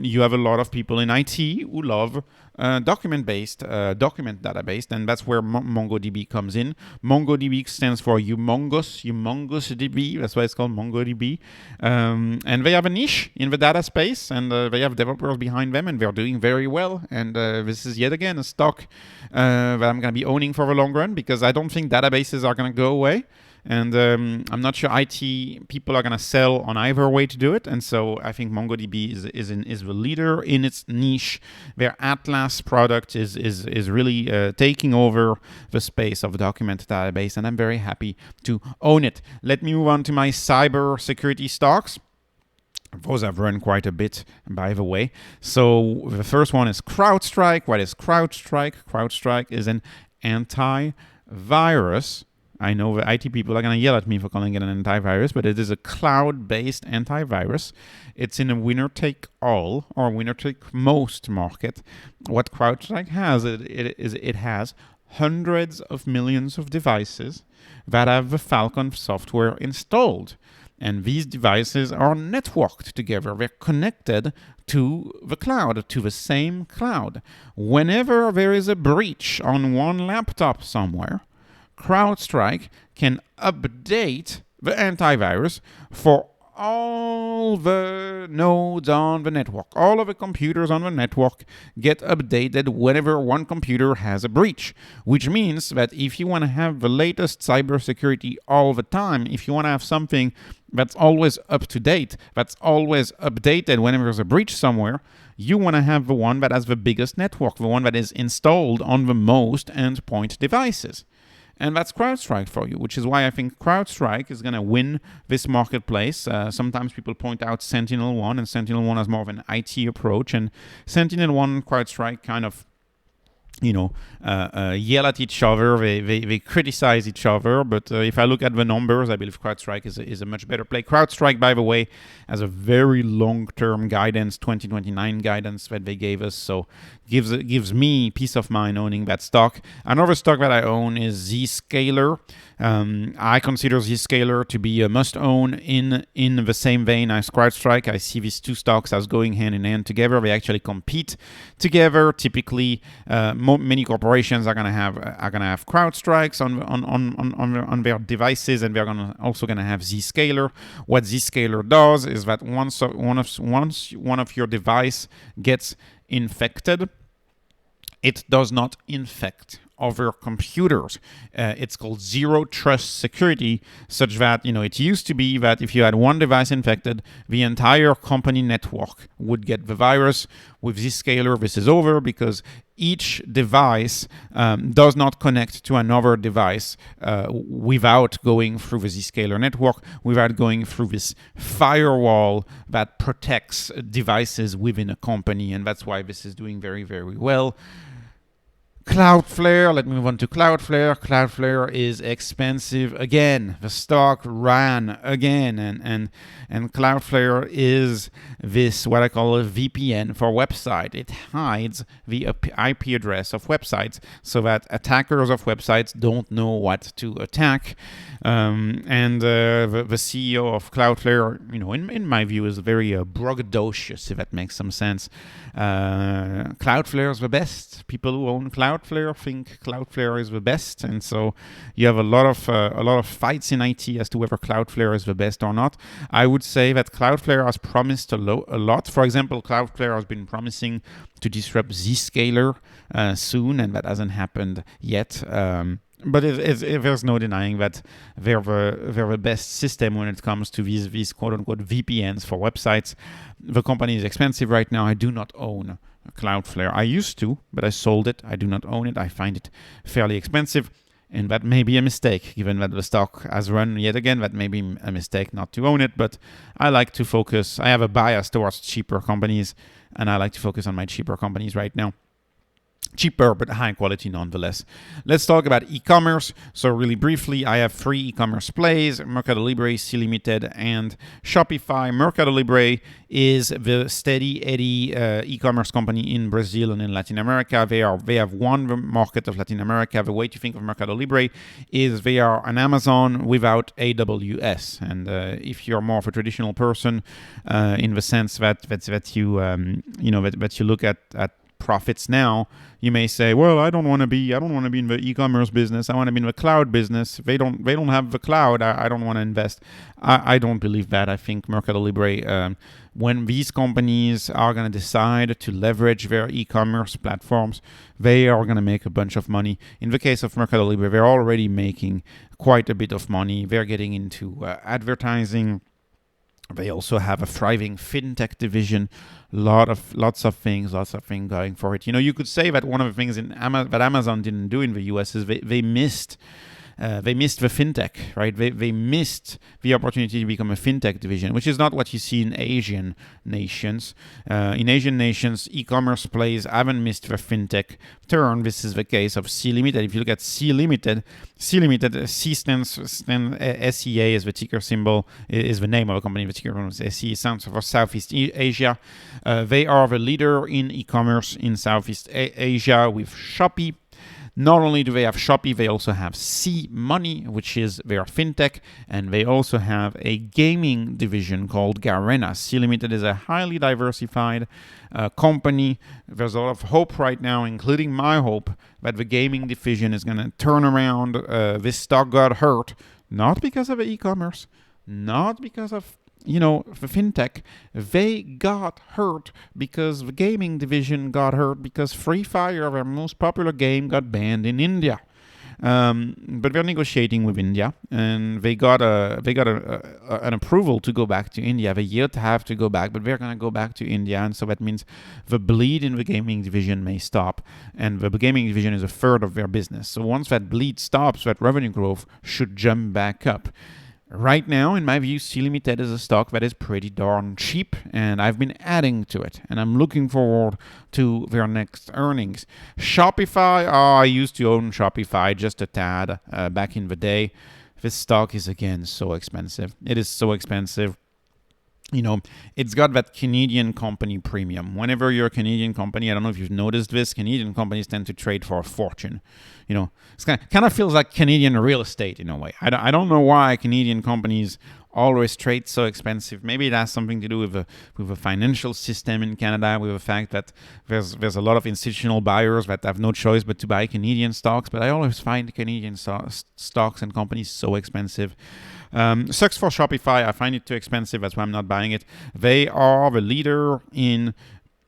you have a lot of people in IT who love document-based document database, and that's where MongoDB comes in. MongoDB stands for humongous DB. That's why it's called MongoDB. And they have a niche in the data space, and they have developers behind them, and they're doing very well. And this is yet again a stock that I'm going to be owning for the long run, because I don't think databases are going to go away. And I'm not sure IT people are going to sell on either way to do it. And so I think MongoDB is the leader in its niche. Their Atlas product is really taking over the space of document database, and I'm very happy to own it. Let me move on to my cyber security stocks. Those have run quite a bit, by the way. So the first one is CrowdStrike. What is CrowdStrike? CrowdStrike is an antivirus. I know the IT people are going to yell at me for calling it an antivirus, but it is a cloud-based antivirus. It's in a winner-take-all or winner-take-most market. What CrowdStrike has, it has hundreds of millions of devices that have the Falcon software installed. And these devices are networked together. They're connected to the cloud, to the same cloud. Whenever there is a breach on one laptop somewhere, CrowdStrike can update the antivirus for all the nodes on the network, all of the computers on the network get updated whenever one computer has a breach, which means that if you want to have the latest cybersecurity all the time, if you want to have something that's always up to date, that's always updated whenever there's a breach somewhere, you want to have the one that has the biggest network, the one that is installed on the most endpoint devices. And that's CrowdStrike for you, which is why I think CrowdStrike is going to win this marketplace. Sometimes people point out Sentinel-1, and Sentinel-1 has more of an IT approach, and Sentinel-1 and CrowdStrike kind of yell at each other. They criticize each other. But if I look at the numbers, I believe CrowdStrike is a much better play. CrowdStrike, by the way, has a very long-term guidance, 2029 guidance that they gave us. So gives me peace of mind owning that stock. Another stock that I own is Zscaler. I consider Zscaler to be a must-own in the same vein as CrowdStrike. I see these two stocks as going hand in hand together. They actually compete together. Typically, many corporations are gonna have CrowdStrikes on their devices, and they're also gonna have Zscaler. What Zscaler does is that once one of your device gets infected, it does not infect other computers. It's called zero trust security, such that it used to be that if you had one device infected, the entire company network would get the virus. With Zscaler, this is over because each device does not connect to another device without going through the Zscaler network, without going through this firewall that protects devices within a company, and that's why this is doing very, very well. Cloudflare, let me move on to Cloudflare. Cloudflare is expensive again. The stock ran again, and Cloudflare is this, what I call a VPN for website. It hides the IP address of websites so that attackers of websites don't know what to attack. The CEO of Cloudflare, in my view, is very braggadocious, if that makes some sense. Cloudflare is the best. People who own Cloudflare think Cloudflare is the best, and so you have a lot of fights in IT as to whether Cloudflare is the best or not. I would say that Cloudflare has promised a lot. For example, Cloudflare has been promising to disrupt Zscaler soon, and that hasn't happened yet. But there's no denying that they're the best system when it comes to these quote-unquote VPNs for websites. The company is expensive right now. I do not own Cloudflare. I used to, but I sold it. I do not own it. I find it fairly expensive, and that may be a mistake, given that the stock has run yet again. That may be a mistake not to own it, but I like to focus. I have a bias towards cheaper companies, and I like to focus on my cheaper companies right now. Cheaper, but high quality nonetheless. Let's talk about e-commerce. So really briefly, I have 3 e-commerce plays: MercadoLibre, C Limited, and Shopify. MercadoLibre is the steady Eddie e-commerce company in Brazil and in Latin America. They have won the market of Latin America. The way to think of MercadoLibre is they are an Amazon without AWS. And if you're more of a traditional person, in the sense that you look at profits now, you may say, well, I don't want to be in the e-commerce business. I want to be in the cloud business. They don't have the cloud. I don't want to invest. I don't believe that. I think MercadoLibre, when these companies are going to decide to leverage their e-commerce platforms, they are going to make a bunch of money. In the case of MercadoLibre, they're already making quite a bit of money. They're getting into advertising. They also have a thriving fintech division, lots of things going for it. You could say that one of the things that Amazon didn't do in the US is they missed the fintech, right? They missed the opportunity to become a fintech division, which is not what you see in Asian nations. In Asian nations, e-commerce plays haven't missed the fintech turn. This is the case of C Limited. If you look at C Limited, C stands SEA is the ticker symbol, is the name of the company. The ticker symbol is SEA, stands for Southeast Asia. They are the leader in e-commerce in Southeast Asia with Shopee. Not only do they have Shopee, they also have C Money, which is their fintech, and they also have a gaming division called Garena. C Limited is a highly diversified company. There's a lot of hope right now, including my hope, that the gaming division is going to turn around. This stock got hurt, not because of e-commerce, not because of the fintech, they got hurt because the gaming division got hurt because Free Fire, their most popular game, got banned in India. But they're negotiating with India, and they got an approval to go back to India. They yet have to go back, but they're going to go back to India, and so that means the bleed in the gaming division may stop, and the gaming division is a third of their business. So once that bleed stops, that revenue growth should jump back up. Right now, in my view, Sea Limited is a stock that is pretty darn cheap, and I've been adding to it, and I'm looking forward to their next earnings. Shopify, I used to own Shopify just a tad back in the day. This stock is, again, so expensive. It is so expensive. It's got that Canadian company premium. Whenever you're a Canadian company, I don't know if you've noticed this, Canadian companies tend to trade for a fortune. It kind of feels like Canadian real estate in a way. I don't know why Canadian companies always trade so expensive. Maybe it has something to do with the financial system in Canada, with the fact that there's a lot of institutional buyers that have no choice but to buy Canadian stocks. But I always find Canadian stocks and companies so expensive. Sucks for Shopify. I find it too expensive. That's why I'm not buying it. They are the leader in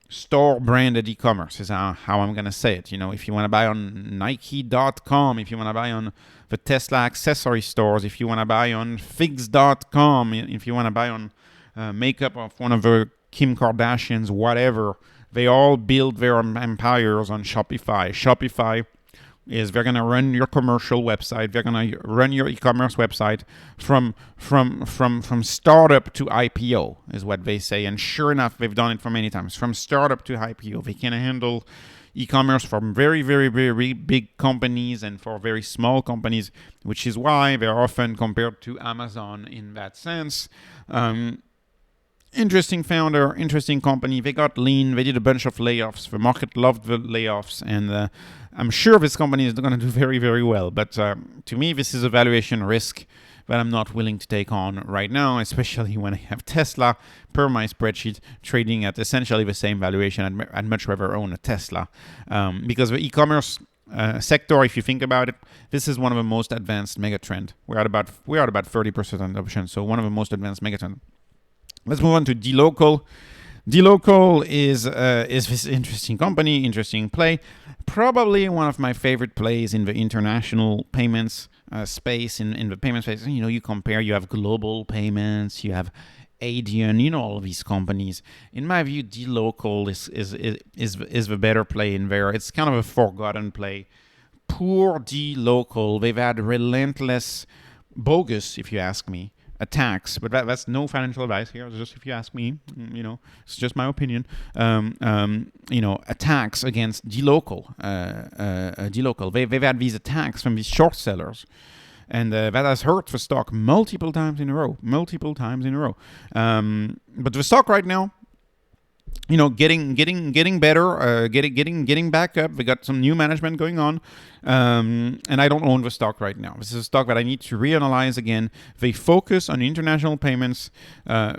store-branded e-commerce is how I'm going to say it. If you want to buy on Nike.com, if you want to buy on the Tesla accessory stores, if you want to buy on Figs.com, if you want to buy on makeup of one of the Kim Kardashians, whatever, they all build their empires on Shopify. Shopify is they're going to run your commercial website. They're going to run your e-commerce website from startup to IPO is what they say. And sure enough, they've done it for many times. From startup to IPO, they can handle e-commerce from very, very, very big companies and for very small companies, which is why they're often compared to Amazon in that sense. Interesting founder, interesting company. They got lean. They did a bunch of layoffs. The market loved the layoffs, and I'm sure this company is going to do very, very well. But to me, this is a valuation risk that I'm not willing to take on right now, especially when I have Tesla, per my spreadsheet, trading at essentially the same valuation. I'd much rather own a Tesla because the e-commerce sector, if you think about it, this is one of the most advanced megatrend. We're at about 30% adoption, so one of the most advanced megatrend. Let's move on to DLocal. DLocal is this interesting company, interesting play. Probably one of my favorite plays in the international payments space. In the payment space, you compare. You have Global Payments, you have Adyen, all of these companies. In my view, DLocal is the better play in there. It's kind of a forgotten play. Poor DLocal. They've had relentless, bogus, if you ask me, attacks, but that's no financial advice here. It's just if you ask me, it's just my opinion. Attacks against DLocal. They've had these attacks from these short sellers, and that has hurt the stock multiple times in a row. But the stock right now, getting better, getting back up. We got some new management going on, and I don't own the stock right now. This is a stock that I need to reanalyze again. They focus on international payments,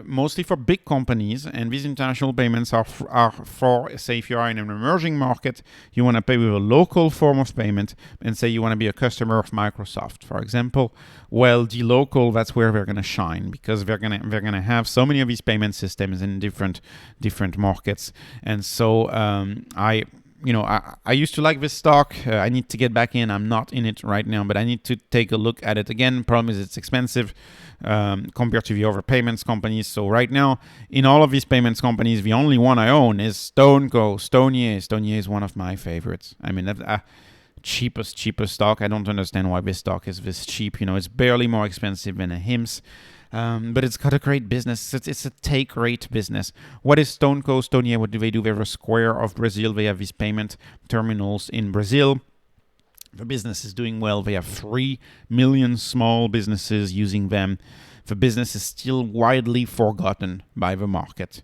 mostly for big companies, and these international payments are for, say, if you are in an emerging market, you want to pay with a local form of payment, and say you want to be a customer of Microsoft, for example. Well, DLocal, that's where they're going to shine because they're going to have so many of these payment systems in different markets, and so I used to like this stock. I need to get back in. I'm not in it right now, but I need to take a look at it again. Problem is it's expensive compared to the other payments companies. So right now, in all of these payments companies, the only one I own is StoneCo. Stonier is one of my favorites. I mean, cheapest stock. I don't understand why this stock is this cheap. It's barely more expensive than a HIMS. But it's got a great business. It's a take rate business. What is StoneCo? Stonier, what do? They're a Square of Brazil. They have these payment terminals in Brazil. The business is doing well. They have 3 million small businesses using them. The business is still widely forgotten by the market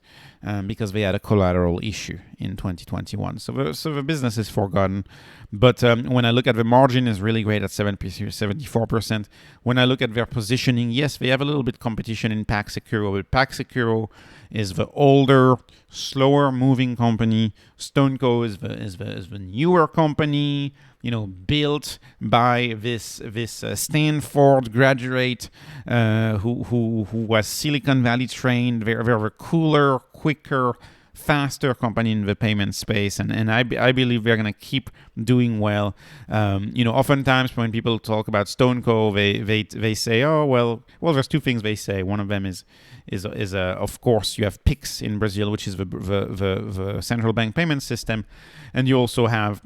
because they had a collateral issue in 2021. So the business is forgotten. But when I look at the margin, is really great at 74%. When I look at their positioning, yes, they have a little bit competition in PagSeguro. But PagSeguro is the older, slower moving company. StoneCo is the newer company, built by this Stanford graduate who who was Silicon Valley trained, very cooler, quicker, faster company in the payment space, and I believe they're going to keep doing well. Oftentimes when people talk about StoneCo, they say, oh well, there's two things they say. One of them is of course you have Pix in Brazil, which is the central bank payment system, and you also have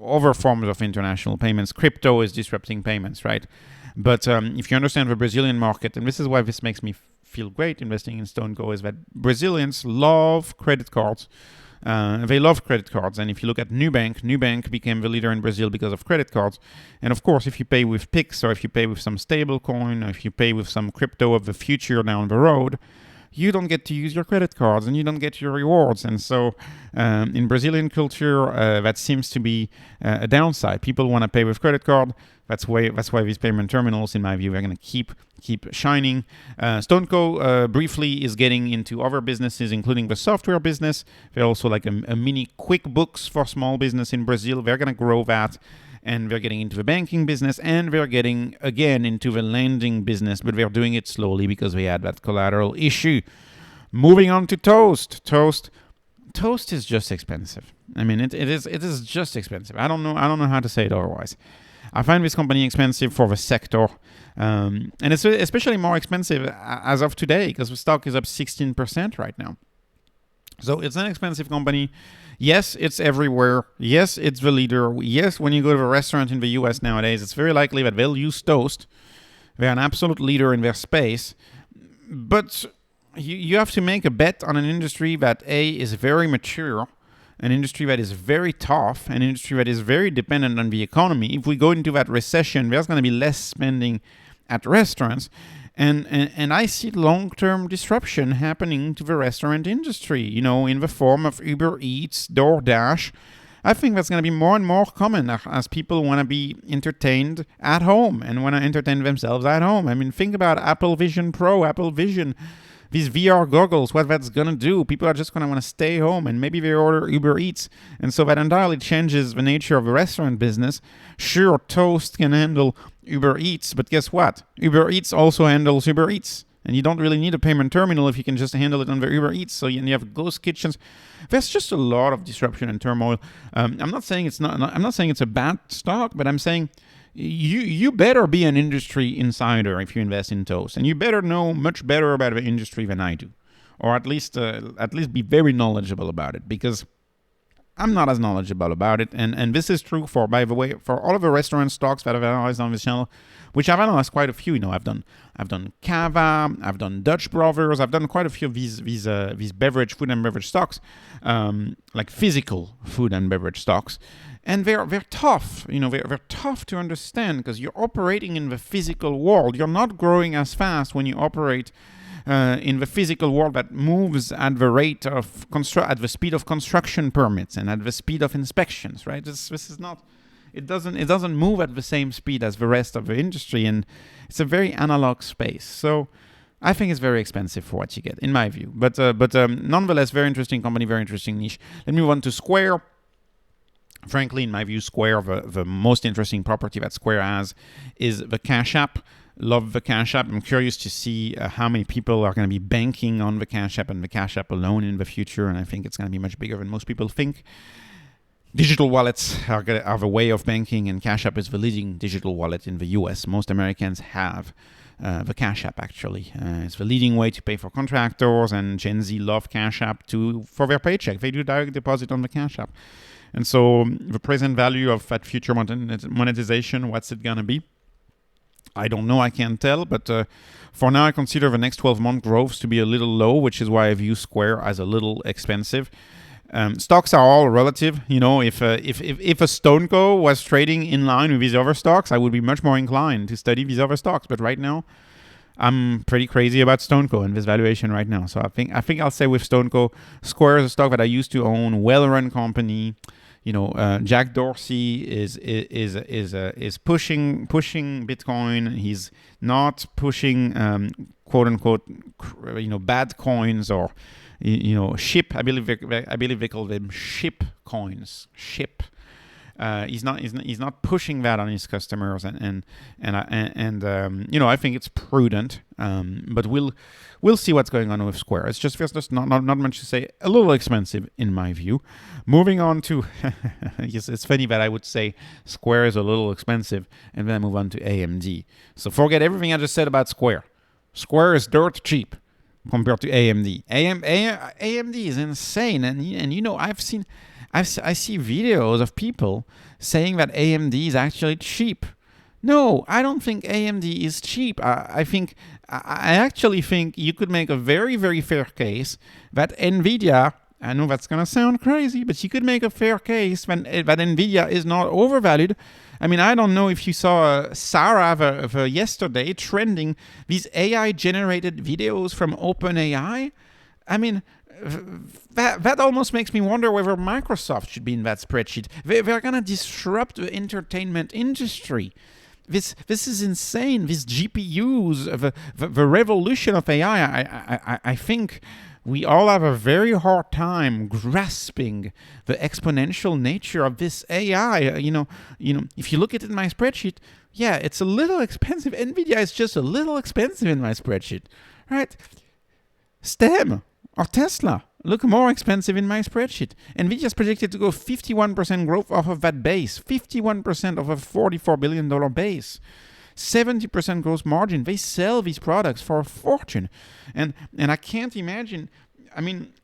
other forms of international payments. Crypto is disrupting payments, right? But if you understand the Brazilian market, and this is why this makes me feel great investing in StoneCo, is that Brazilians love credit cards. They love credit cards. And if you look at Nubank became the leader in Brazil because of credit cards. And of course, if you pay with Pix, or if you pay with some stable coin, or if you pay with some crypto of the future down the road, you don't get to use your credit cards and you don't get your rewards. And so in Brazilian culture, that seems to be a downside. People want to pay with credit card. That's why these payment terminals, in my view, are going to keep shining. StoneCo briefly is getting into other businesses, including the software business. They're also like a mini QuickBooks for small business in Brazil. They're going to grow that. And they're getting into the banking business, and they're getting, again, into the lending business, but they're doing it slowly because they had that collateral issue. Moving on to TOST. TOST is just expensive. I mean, it is just expensive. I don't know how to say it otherwise. I find this company expensive for the sector, and it's especially more expensive as of today because the stock is up 16% right now. So it's an expensive company. Yes, it's everywhere. Yes, it's the leader. Yes, when you go to a restaurant in the US nowadays, it's very likely that they'll use Toast. They're an absolute leader in their space. But you have to make a bet on an industry that is very mature, an industry that is very tough, an industry that is very dependent on the economy. If we go into that recession, there's going to be less spending at restaurants. And I see long-term disruption happening to the restaurant industry, in the form of Uber Eats, DoorDash. I think that's going to be more and more common as people want to be entertained at home and want to entertain themselves at home. I mean, think about Apple Vision Pro, Apple Vision, these VR goggles, what that's going to do. People are just going to want to stay home, and maybe they order Uber Eats. And so that entirely changes the nature of the restaurant business. Sure, Toast can handle Uber Eats, but guess what? Uber Eats also handles Uber Eats. And you don't really need a payment terminal if you can just handle it on the Uber Eats. So you have ghost kitchens. There's just a lot of disruption and turmoil. I'm not saying it's a bad stock, but I'm saying you better be an industry insider if you invest in Toast, and you better know much better about the industry than I do, or at least be very knowledgeable about it, because I'm not as knowledgeable about it, and this is true by the way, for all of the restaurant stocks that I've analyzed on this channel, which I've analyzed quite a few. I've done Cava, I've done Dutch Brothers, I've done quite a few of these food and beverage stocks, like physical food and beverage stocks. And they're tough, they're tough to understand because you're operating in the physical world. You're not growing as fast when you operate in the physical world that moves at the rate of at the speed of construction permits and at the speed of inspections, right? This is not. It doesn't move at the same speed as the rest of the industry, and it's a very analog space. So I think it's very expensive for what you get, in my view. But nonetheless, very interesting company, very interesting niche. Let me move on to Square. Frankly, in my view, Square, the most interesting property that Square has is the Cash App. Love the Cash App. I'm curious to see how many people are going to be banking on the Cash App and the Cash App alone in the future, and I think it's going to be much bigger than most people think. Digital wallets are the way of banking, and Cash App is the leading digital wallet in the US. Most Americans have the Cash App, actually. It's the leading way to pay for contractors, and Gen Z love Cash App for their paycheck. They do direct deposit on the Cash App. And so the present value of that future monetization, what's it going to be? I don't know, I can't tell, but for now I consider the next 12-month growth to be a little low, which is why I view Square as a little expensive. Stocks are all relative. If a StoneCo was trading in line with these other stocks, I would be much more inclined to study these other stocks. But right now, I'm pretty crazy about StoneCo and this valuation right now. So I think I'll say with StoneCo, Square is a stock that I used to own, well-run company. Jack Dorsey is pushing Bitcoin. He's not pushing quote unquote bad coins or SHIP. I believe they call them SHIP coins. SHIP. He's not pushing that on his customers, and I think it's prudent. But we'll see what's going on with Square. It's just there's just not much to say. A little expensive in my view. Moving on to yes, it's funny that I would say Square is a little expensive, and then I move on to AMD. So forget everything I just said about Square. Square is dirt cheap compared to AMD. AMD is insane, and I see videos of people saying that AMD is actually cheap. No, I don't think AMD is cheap. I actually think you could make a very, very fair case that Nvidia, I know that's going to sound crazy, but you could make a fair case that Nvidia is not overvalued. I mean, I don't know if you saw Sarah yesterday trending these AI-generated videos from OpenAI. I mean, that almost makes me wonder whether Microsoft should be in that spreadsheet. They're going to disrupt the entertainment industry. This is insane. These GPUs, the revolution of AI, I think we all have a very hard time grasping the exponential nature of this AI. If you look at it in my spreadsheet, yeah, it's a little expensive. NVIDIA is just a little expensive in my spreadsheet, right? STEM or Tesla look more expensive in my spreadsheet. NVIDIA is predicted to go 51% growth off of that base, 51% of a $44 billion base. 70% gross margin. They sell these products for a fortune. And I can't imagine, I mean,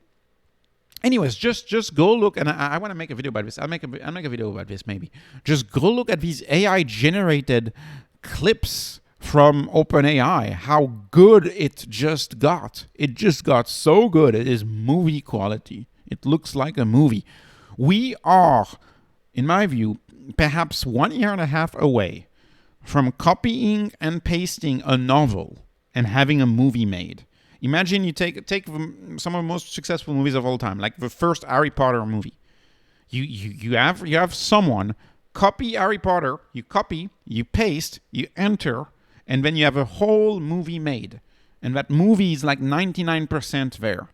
anyways, just go look, and I want to make a video about this. I'll make a video about this maybe. Just go look at these AI-generated clips from OpenAI, how good it just got. It just got so good. It is movie quality. It looks like a movie. We are, in my view, perhaps 1.5 years away from copying and pasting a novel and having a movie made. Imagine you take some of the most successful movies of all time, like the first Harry Potter movie. You have someone copy Harry Potter, you copy, you paste, you enter, and then you have a whole movie made. And that movie is like 99% there.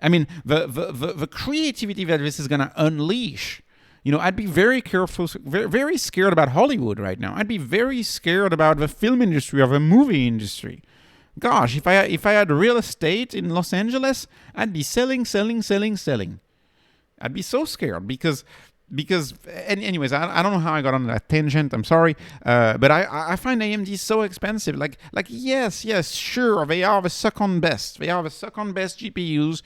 I mean, the creativity that this is going to unleash. I'd be very careful, very, very scared about Hollywood right now. I'd be very scared about the film industry or the movie industry. Gosh, if I had real estate in Los Angeles, I'd be selling. I'd be so scared because anyways, I don't know how I got on that tangent. I'm sorry, but I find AMD so expensive. Like yes, sure, they are the second best. They are the second best GPUs.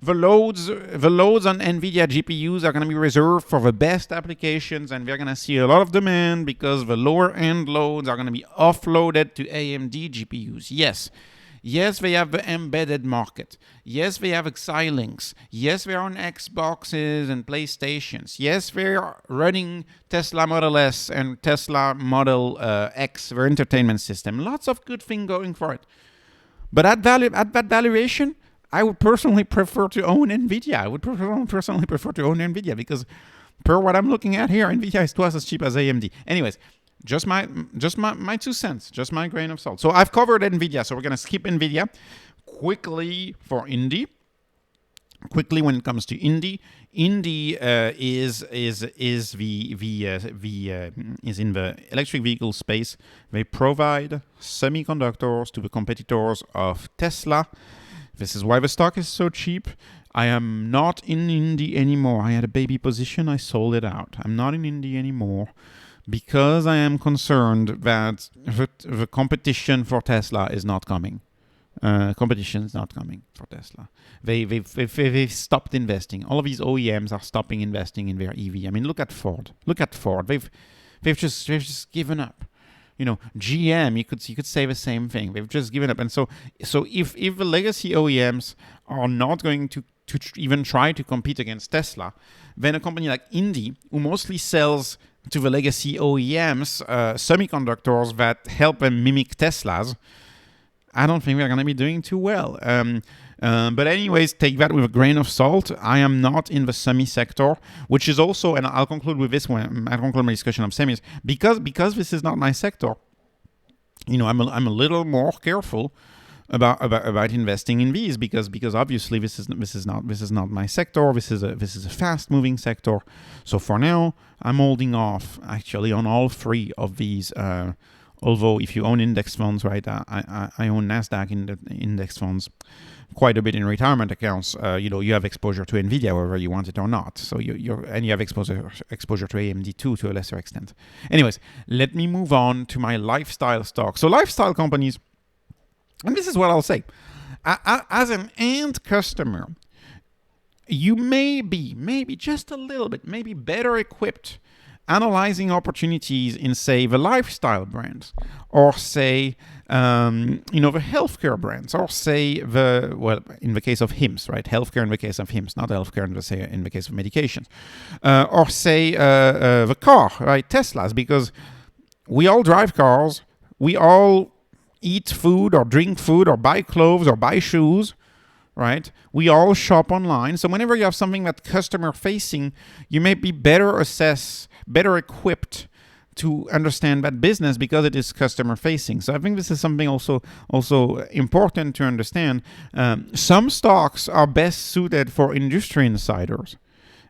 The loads on NVIDIA GPUs are going to be reserved for the best applications, and we're going to see a lot of demand because the lower-end loads are going to be offloaded to AMD GPUs. Yes, they have the embedded market. Yes, they have Xilinx. Yes, they're on Xboxes and PlayStations. Yes, they're running Tesla Model S and Tesla Model X, their entertainment system. Lots of good things going for it. But at that valuation, I would personally prefer to own NVIDIA. Because per what I'm looking at here, NVIDIA is twice as cheap as AMD. Anyways, just my 2 cents, just my grain of salt. So I've covered NVIDIA, so we're going to skip NVIDIA. Quickly for Indie. Quickly when it comes to Indie. Indie is in the electric vehicle space. They provide semiconductors to the competitors of Tesla. This is why the stock is so cheap. I am not in Indie anymore. I had a baby position. I sold it out. I'm not in Indie anymore because I am concerned that the competition for Tesla is not coming. Competition is not coming for Tesla. They've stopped investing. All of these OEMs are stopping investing in their EV. I mean, look at Ford. They've just given up. GM, you could say the same thing. They've just given up. And so if the legacy OEMs are not going to even try to compete against Tesla, then a company like Indie, who mostly sells to the legacy OEMs semiconductors that help them mimic Teslas, I don't think they're going to be doing too well. But anyways, take that with a grain of salt. I am not in the semi sector, which is also, and I'll conclude with this one. I'll conclude my discussion of semis because this is not my sector. I'm a little more careful about investing in these because obviously this is not my sector. This is a fast moving sector. So for now, I'm holding off actually on all three of these. Although if you own index funds, right, I own Nasdaq index funds quite a bit in retirement accounts. You have exposure to Nvidia whether you want it or not. So you have exposure to AMD too to a lesser extent. Anyways, let me move on to my lifestyle stock. So lifestyle companies. And this is what I'll say. As an end customer, you may be just a little bit, maybe better equipped analyzing opportunities in, say, the lifestyle brands, or say, the healthcare brands, or say in the case of HIMSS, right? Healthcare in the case of HIMSS, not healthcare in the case of medications, or say the car, right? Teslas, because we all drive cars, we all eat food or drink food or buy clothes or buy shoes, right? We all shop online. So whenever you have something that's customer facing, you may be better equipped to understand that business because it is customer facing. So I think this is something also important to understand. Some stocks are best suited for industry insiders,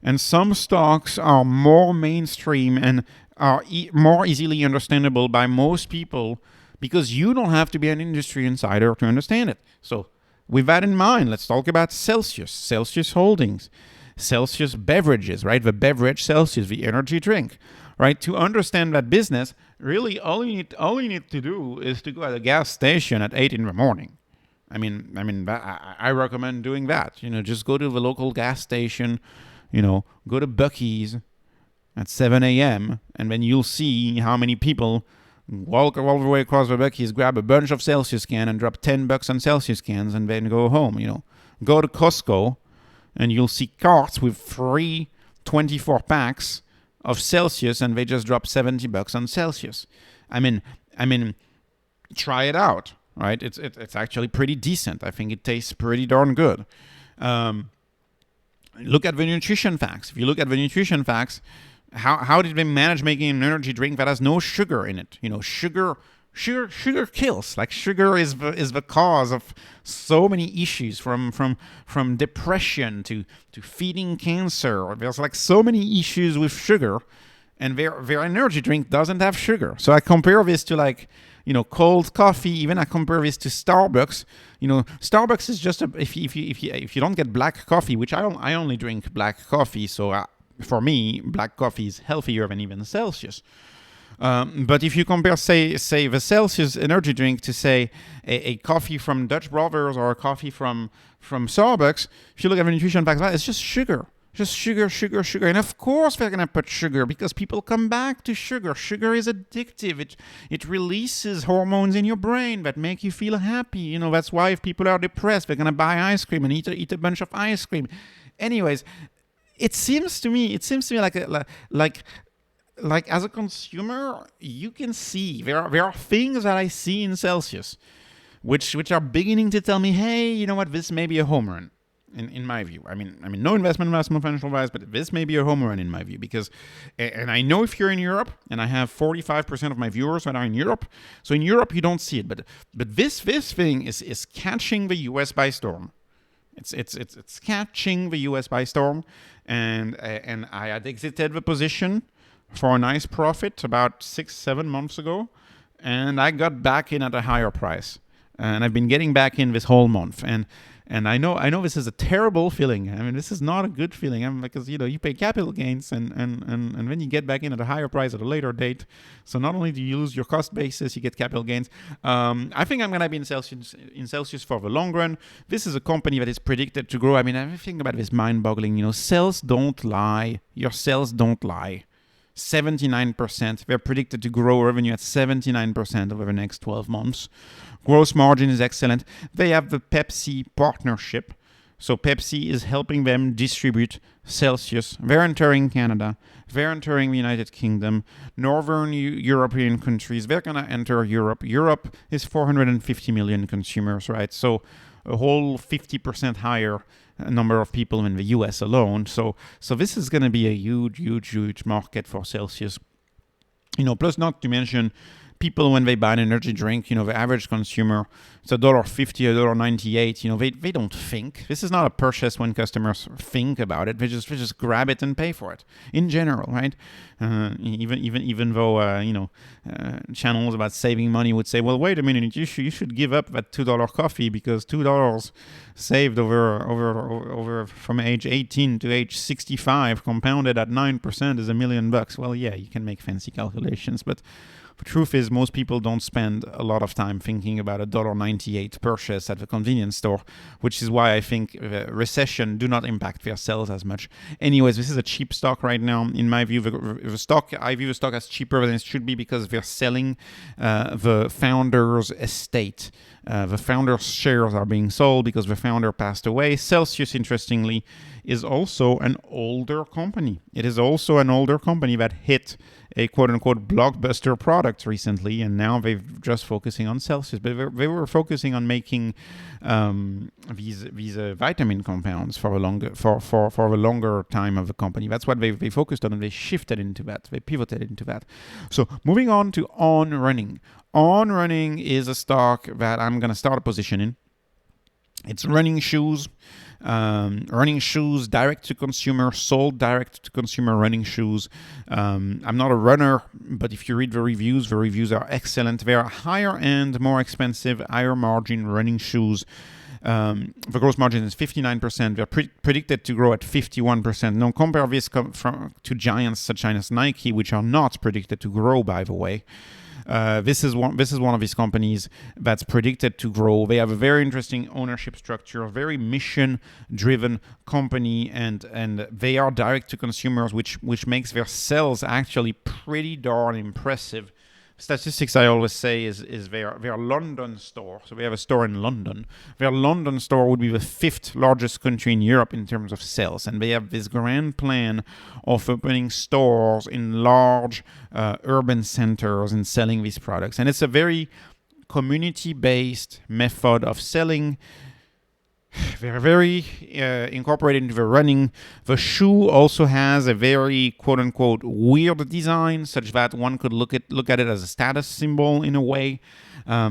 and some stocks are more mainstream and are more easily understandable by most people, because you don't have to be an industry insider to understand it. So with that in mind, let's talk about Celsius Holdings, Celsius Beverages, right? The beverage Celsius, the energy drink, right? To understand that business, really all you need to do is to go at a gas station at 8 in the morning. I recommend doing that. Just go to the local gas station, go to Buc-ee's at 7 a.m. and then you'll see how many people walk all the way across the Buc-ee's, grab a bunch of Celsius cans and drop $10 on Celsius cans and then go home. Go to Costco and you'll see carts with free 24 packs of Celsius and they just drop $70 on Celsius. Try it out, right? It's actually pretty decent. I think it tastes pretty darn good. Look at the nutrition facts. If you look at the nutrition facts, how did they manage making an energy drink that has no sugar in it? Sugar kills. Like, sugar is the cause of so many issues, from depression to feeding cancer. There's like so many issues with sugar, and their energy drink doesn't have sugar. So I compare this to cold coffee. Even I compare this to Starbucks. Starbucks is just if you don't get black coffee, which I only drink black coffee, so for me, black coffee is healthier than even Celsius. But if you compare, say the Celsius energy drink to, say, a coffee from Dutch Brothers or a coffee from Starbucks, if you look at the nutrition facts, it's just sugar. Just sugar. And of course they're going to put sugar because people come back to sugar. Sugar is addictive. It releases hormones in your brain that make you feel happy. That's why if people are depressed, they're going to buy ice cream and eat a bunch of ice cream. Anyways, it seems to me like as a consumer, you can see there are things that I see in Celsius which are beginning to tell me, hey, you know what, this may be a home run in my view. No investment financial advice, but this may be a home run in my view, because, and I know if you're in Europe, and I have 45% of my viewers that are in Europe, so in Europe you don't see it, but this thing is catching the US by storm. It's catching the US by storm, and I had exited the position for a nice profit about 6-7 months ago, and I got back in at a higher price, and I've been getting back in this whole month, and I know this is a terrible feeling. This is not a good feeling, because you pay capital gains, and then you get back in at a higher price at a later date. So not only do you lose your cost basis, you get capital gains. I think I'm going to be in Celsius for the long run. This is a company that is predicted to grow. Everything about this mind-boggling. Sales don't lie. Your sales don't lie. 79%. They're predicted to grow revenue at 79% over the next 12 months. Gross margin is excellent. They have the Pepsi partnership. So Pepsi is helping them distribute Celsius. They're entering Canada. They're entering the United Kingdom. Northern European countries. They're going to enter Europe. Europe is 450 million consumers, right? So a whole 50% higher number of people in the US alone. So this is going to be a huge market for Celsius. Plus not to mention people, when they buy an energy drink, the average consumer, it's $1.50, $1.98. They don't think. This is not a purchase when customers think about it. They just grab it and pay for it. In general, right? Even though channels about saving money would say, well, wait a minute, you should give up that $2 coffee, because $2 saved over from age 18 to age 65 compounded at 9% is $1 million. Well, yeah, you can make fancy calculations, but the truth is most people don't spend a lot of time thinking about a $1.98 purchase at the convenience store, which is why I think recession do not impact their sales as much. Anyways, this is a cheap stock right now. In my view, I view the stock as cheaper than it should be, because they're selling the founder's estate. The founder's shares are being sold because the founder passed away. Celsius, interestingly, is also an older company. It is also an older company that hit a quote-unquote blockbuster product recently, and now they're just focusing on Celsius. But they were focusing on making these vitamin compounds for a longer time of the company. That's what they focused on, and they shifted into that. They pivoted into that. So moving on to On Running. On Running is a stock that I'm going to start a position in. It's running shoes. Direct to consumer, sold direct to consumer running shoes. I'm not a runner, but if you read the reviews are excellent. They are higher end, more expensive, higher margin running shoes. The gross margin is 59%. They're predicted to grow at 51%. Now compare this to giants such as Nike, which are not predicted to grow, by the way. This is one of these companies that's predicted to grow. They have a very interesting ownership structure, a very mission-driven company, and they are direct to consumers, which makes their sales actually pretty darn impressive. Statistics I always say is their London store. So they have a store in London. Their London store would be the 5th largest country in Europe in terms of sales. And they have this grand plan of opening stores in large urban centers and selling these products. And it's a very community-based method of selling. They're very incorporated into the running. The shoe also has a very quote-unquote weird design, such that one could look at it as a status symbol in a way. I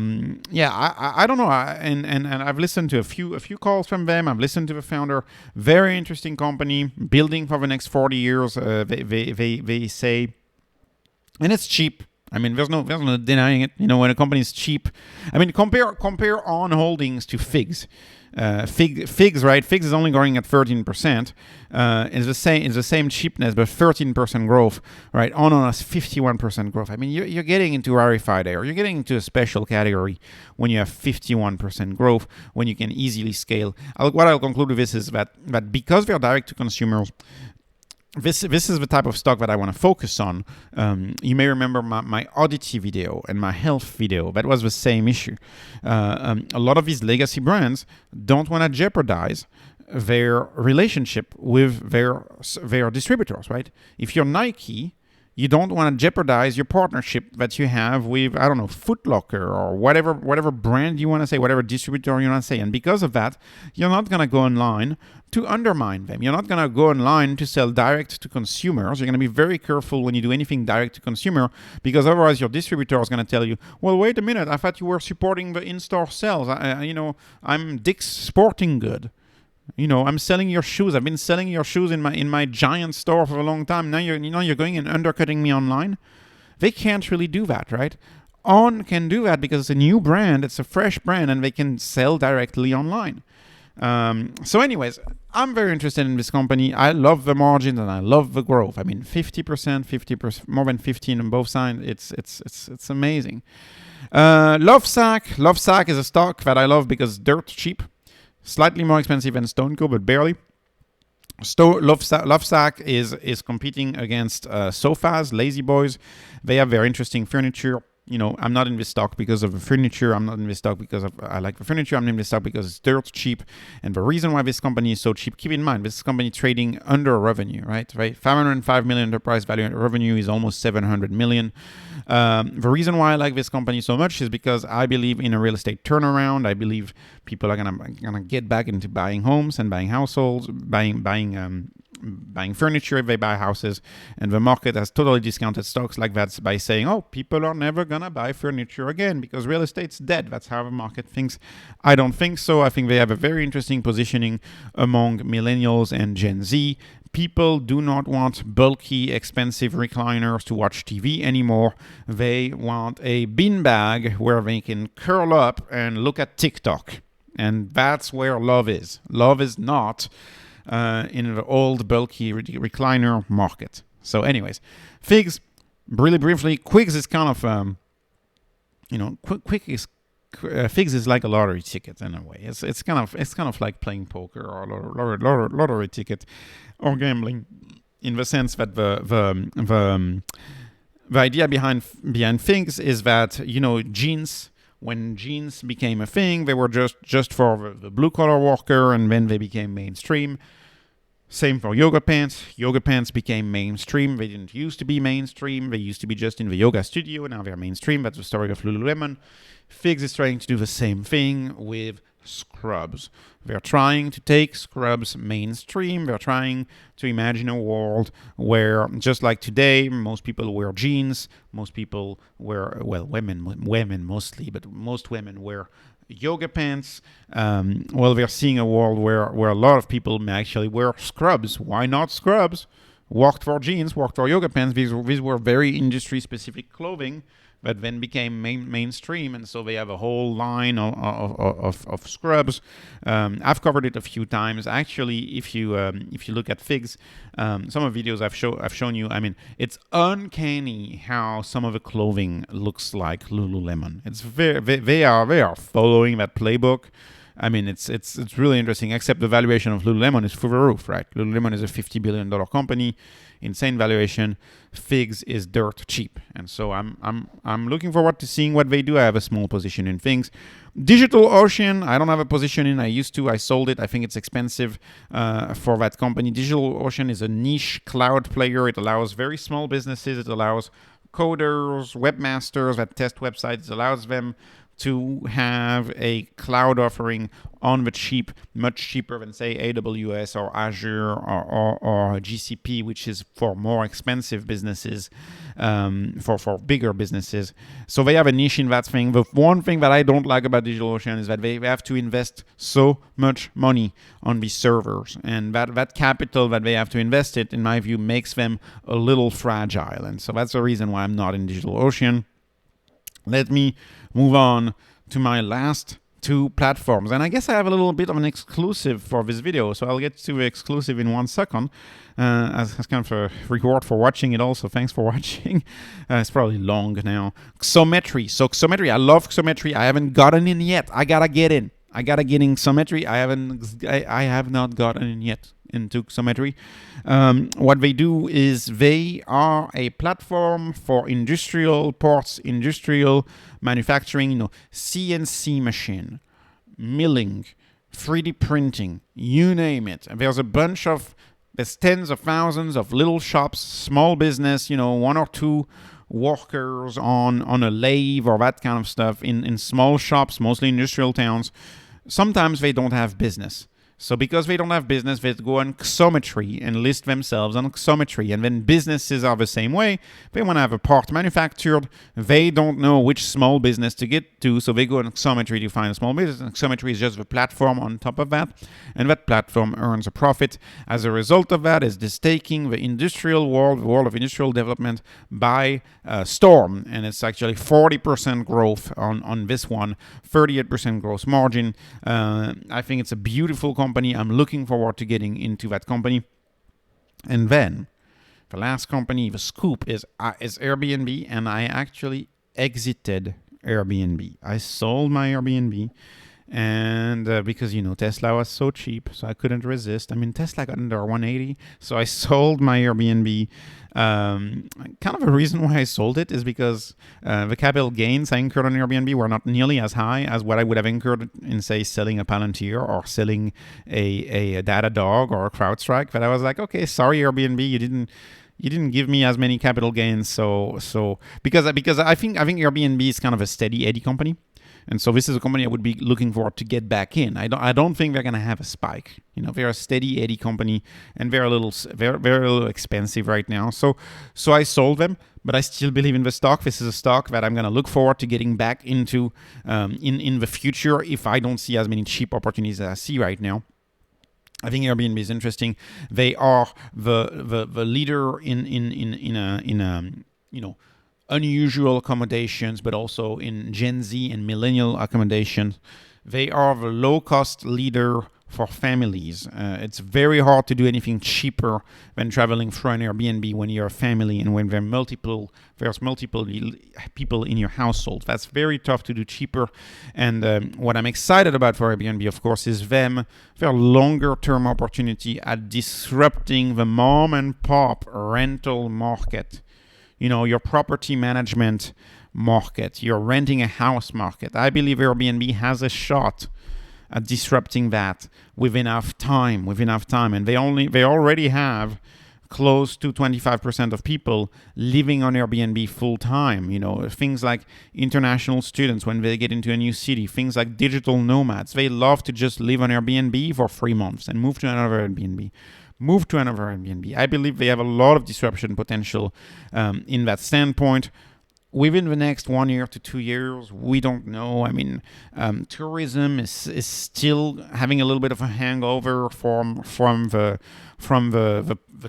don't know. And I've listened to a few calls from them. I've listened to the founder. Very interesting company, building for the next 40 years. They say, and it's cheap. I mean, there's no denying it. When a company is cheap. I mean, compare On Holdings to Figs. Figs, right? Figs is only growing at 13%. It's the same cheapness, but 13% growth, right? On has 51% growth. I mean, you're getting into rarefied air. You're getting into a special category when you have 51% growth, when you can easily scale. What I'll conclude with this is that because they're direct to consumers, this is the type of stock that I want to focus on. You may remember my oddity video and my health video. That was the same issue. A lot of these legacy brands don't want to jeopardize their relationship with their distributors, right? If you're Nike, you don't want to jeopardize your partnership that you have with, I don't know, Foot Locker or whatever brand you want to say, whatever distributor you want to say. And because of that, you're not going to go online to undermine them. You're not going to go online to sell direct to consumers. You're going to be very careful when you do anything direct to consumer, because otherwise your distributor is going to tell you, well, wait a minute, I thought you were supporting the in-store sales. I'm Dick's Sporting Good. I'm selling your shoes. I've been selling your shoes in my giant store for a long time. Now you're going and undercutting me online. They can't really do that, right? On can do that because it's a new brand, it's a fresh brand, and they can sell directly online. So anyways, I'm very interested in this company. I love the margins and I love the growth. I mean, 50%, more than 15 on both sides. It's amazing. Lovesac is a stock that I love because it's dirt cheap. Slightly more expensive than StoneCo, but barely. Lovesac is competing against sofas, Lazy Boys. They have very interesting furniture. I'm not in this stock because of the furniture. I'm not in this stock because I like the furniture. I'm in this stock because it's dirt cheap. And the reason why this company is so cheap, keep in mind, this company trading under revenue, right? $505 million enterprise value, and revenue is almost $700 million. The reason why I like this company so much is because I believe in a real estate turnaround. I believe people are gonna get back into buying homes and buying households, buying buying furniture if they buy houses. And the market has totally discounted stocks like that by saying, oh, people are never going to buy furniture again because real estate's dead. That's how the market thinks. I don't think so. I think they have a very interesting positioning among millennials and Gen Z. People do not want bulky, expensive recliners to watch TV anymore. They want a beanbag where they can curl up and look at TikTok. And that's where love is. Love is not in the old, bulky recliner market. So anyways, Figs, really briefly, Quigs is kind of, Figs is like a lottery ticket in a way. It's kind of like playing poker or a lottery ticket or gambling, in the sense that the idea behind Figs is that jeans. When jeans became a thing, they were just for the blue collar worker, and then they became mainstream. Same for yoga pants. Yoga pants became mainstream. They didn't used to be mainstream. They used to be just in the yoga studio. Now they're mainstream. That's the story of Lululemon. Figs is trying to do the same thing with scrubs. They're trying to take scrubs mainstream. They're trying to imagine a world where, just like today, most people wear jeans. Most people wear, women mostly, but most women wear yoga pants. They're seeing a world where a lot of people may actually wear scrubs. Why not scrubs? Worked for jeans, worked for yoga pants. These were very industry-specific clothing that then became mainstream, and so they have a whole line of scrubs. I've covered it a few times. Actually, if you look at Figs, some of the videos I've shown you, I mean, it's uncanny how some of the clothing looks like Lululemon. It's they are following that playbook. I mean, it's really interesting. Except the valuation of Lululemon is through the roof, right? Lululemon is a $50 billion company, insane valuation. Figs is dirt cheap, and so I'm looking forward to seeing what they do. I have a small position in things. DigitalOcean, I don't have a position in. I used to. I sold it. I think it's expensive for that company. DigitalOcean is a niche cloud player. It allows very small businesses. It allows coders, webmasters that test websites. It allows them to have a cloud offering on the cheap, much cheaper than, say, AWS or Azure or GCP, which is for more expensive businesses, for bigger businesses. So they have a niche in that thing. The one thing that I don't like about DigitalOcean is that they have to invest so much money on these servers. And that capital that they have to invest it, in my view, makes them a little fragile. And so that's the reason why I'm not in DigitalOcean. Let me move on to my last two platforms. And I guess I have a little bit of an exclusive for this video, so I'll get to the exclusive in 1 second. As kind of a reward for watching it also. Thanks for watching. It's probably long now. Xometry. So Xometry, I love Xometry. I haven't gotten in yet. I gotta get in. I gotta get in Xometry. I have not gotten in yet into Xometry. What they do is they are a platform for industrial parts, industrial manufacturing, CNC machine, milling, 3D printing, you name it. And there's tens of thousands of little shops, small business, 1 or 2 workers on a lathe or that kind of stuff in small shops, mostly industrial towns. Sometimes they don't have business. So because they don't have business, they go on Xometry and list themselves on Xometry. And then businesses are the same way. They want to have a part manufactured. They don't know which small business to get to, so they go on Xometry to find a small business. And Xometry is just the platform on top of that. And that platform earns a profit. As a result of that, is this taking the industrial world, the world of industrial development, by storm. And it's actually 40% growth on this one, 38% gross margin. I think it's a beautiful company. I'm looking forward to getting into that company. And then the last company, the scoop, is Airbnb, and I actually exited Airbnb. I sold my Airbnb, and because Tesla was so cheap, so I couldn't resist. I mean, Tesla got under 180, so I sold my Airbnb. Kind of a reason why I sold it is because the capital gains I incurred on Airbnb were not nearly as high as what I would have incurred in, say, selling a Palantir or selling a Datadog or a CrowdStrike. But I was like, okay, sorry, Airbnb, you didn't give me as many capital gains. So because I think Airbnb is kind of a steady Eddie company. And so this is a company I would be looking forward to get back in. I don't think they're going to have a spike. They're a steady Eddie company, and they're a little expensive right now. So I sold them, but I still believe in the stock. This is a stock that I'm going to look forward to getting back into in the future if I don't see as many cheap opportunities as I see right now. I think Airbnb is interesting. They are the leader in unusual accommodations, but also in Gen Z and millennial accommodations. They are the low-cost leader for families. It's very hard to do anything cheaper than traveling through an Airbnb when you're a family and when there's multiple people in your household. That's very tough to do cheaper. And what I'm excited about for Airbnb, of course, is their longer-term opportunity at disrupting the mom and pop rental market. Your property management market, your renting a house market. I believe Airbnb has a shot at disrupting that with enough time. And they already have close to 25% of people living on Airbnb full time. Things like international students when they get into a new city, things like digital nomads. They love to just live on Airbnb for 3 months and move to another Airbnb. I believe they have a lot of disruption potential in that standpoint. Within the next 1 year to 2 years, we don't know. Tourism is still having a little bit of a hangover from the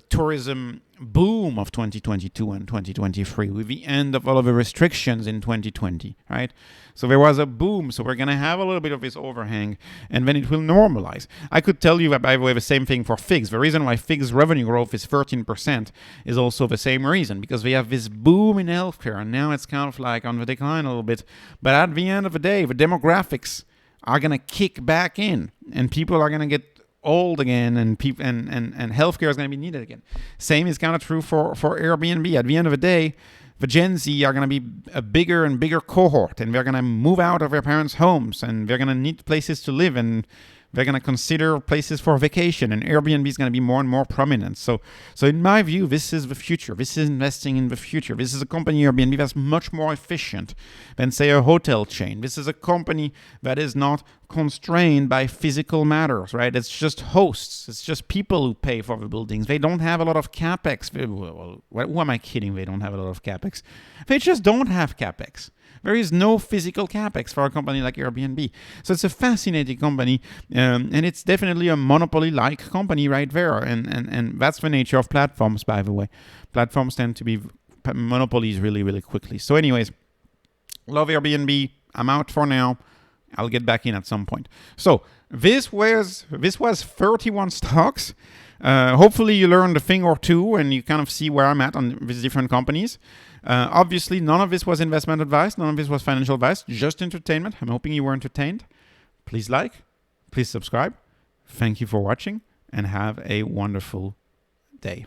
tourism boom of 2022 and 2023 with the end of all of the restrictions in 2020, right? So there was a boom. So we're going to have a little bit of this overhang, and then it will normalize. I could tell you that, by the way, the same thing for FIGS. The reason why FIGS revenue growth is 13% is also the same reason, because we have this boom in healthcare, and now it's kind of like on the decline a little bit. But at the end of the day, the demographics are going to kick back in, and people are going to get old again, and healthcare is going to be needed again. Same is kind of true for Airbnb. At the end of the day, the Gen Z are going to be a bigger and bigger cohort, and they're going to move out of their parents' homes, and they're going to need places to live, and they're going to consider places for vacation, and Airbnb is going to be more and more prominent. So in my view, this is the future. This is investing in the future. This is a company, Airbnb, that's much more efficient than, say, a hotel chain. This is a company that is not constrained by physical matters, right? It's just hosts. It's just people who pay for the buildings. They don't have a lot of CapEx. Well, who am I kidding? They don't have a lot of CapEx. They just don't have CapEx. There is no physical CapEx for a company like Airbnb. So it's a fascinating company, and it's definitely a monopoly-like company right there. And that's the nature of platforms, by the way. Platforms tend to be monopolies really, really quickly. So anyways, love Airbnb. I'm out for now. I'll get back in at some point. So this was 31 stocks. Hopefully you learned a thing or two and you kind of see where I'm at on these different companies. Obviously, none of this was investment advice. None of this was financial advice. Just entertainment. I'm hoping you were entertained. Please like. Please subscribe. Thank you for watching and have a wonderful day.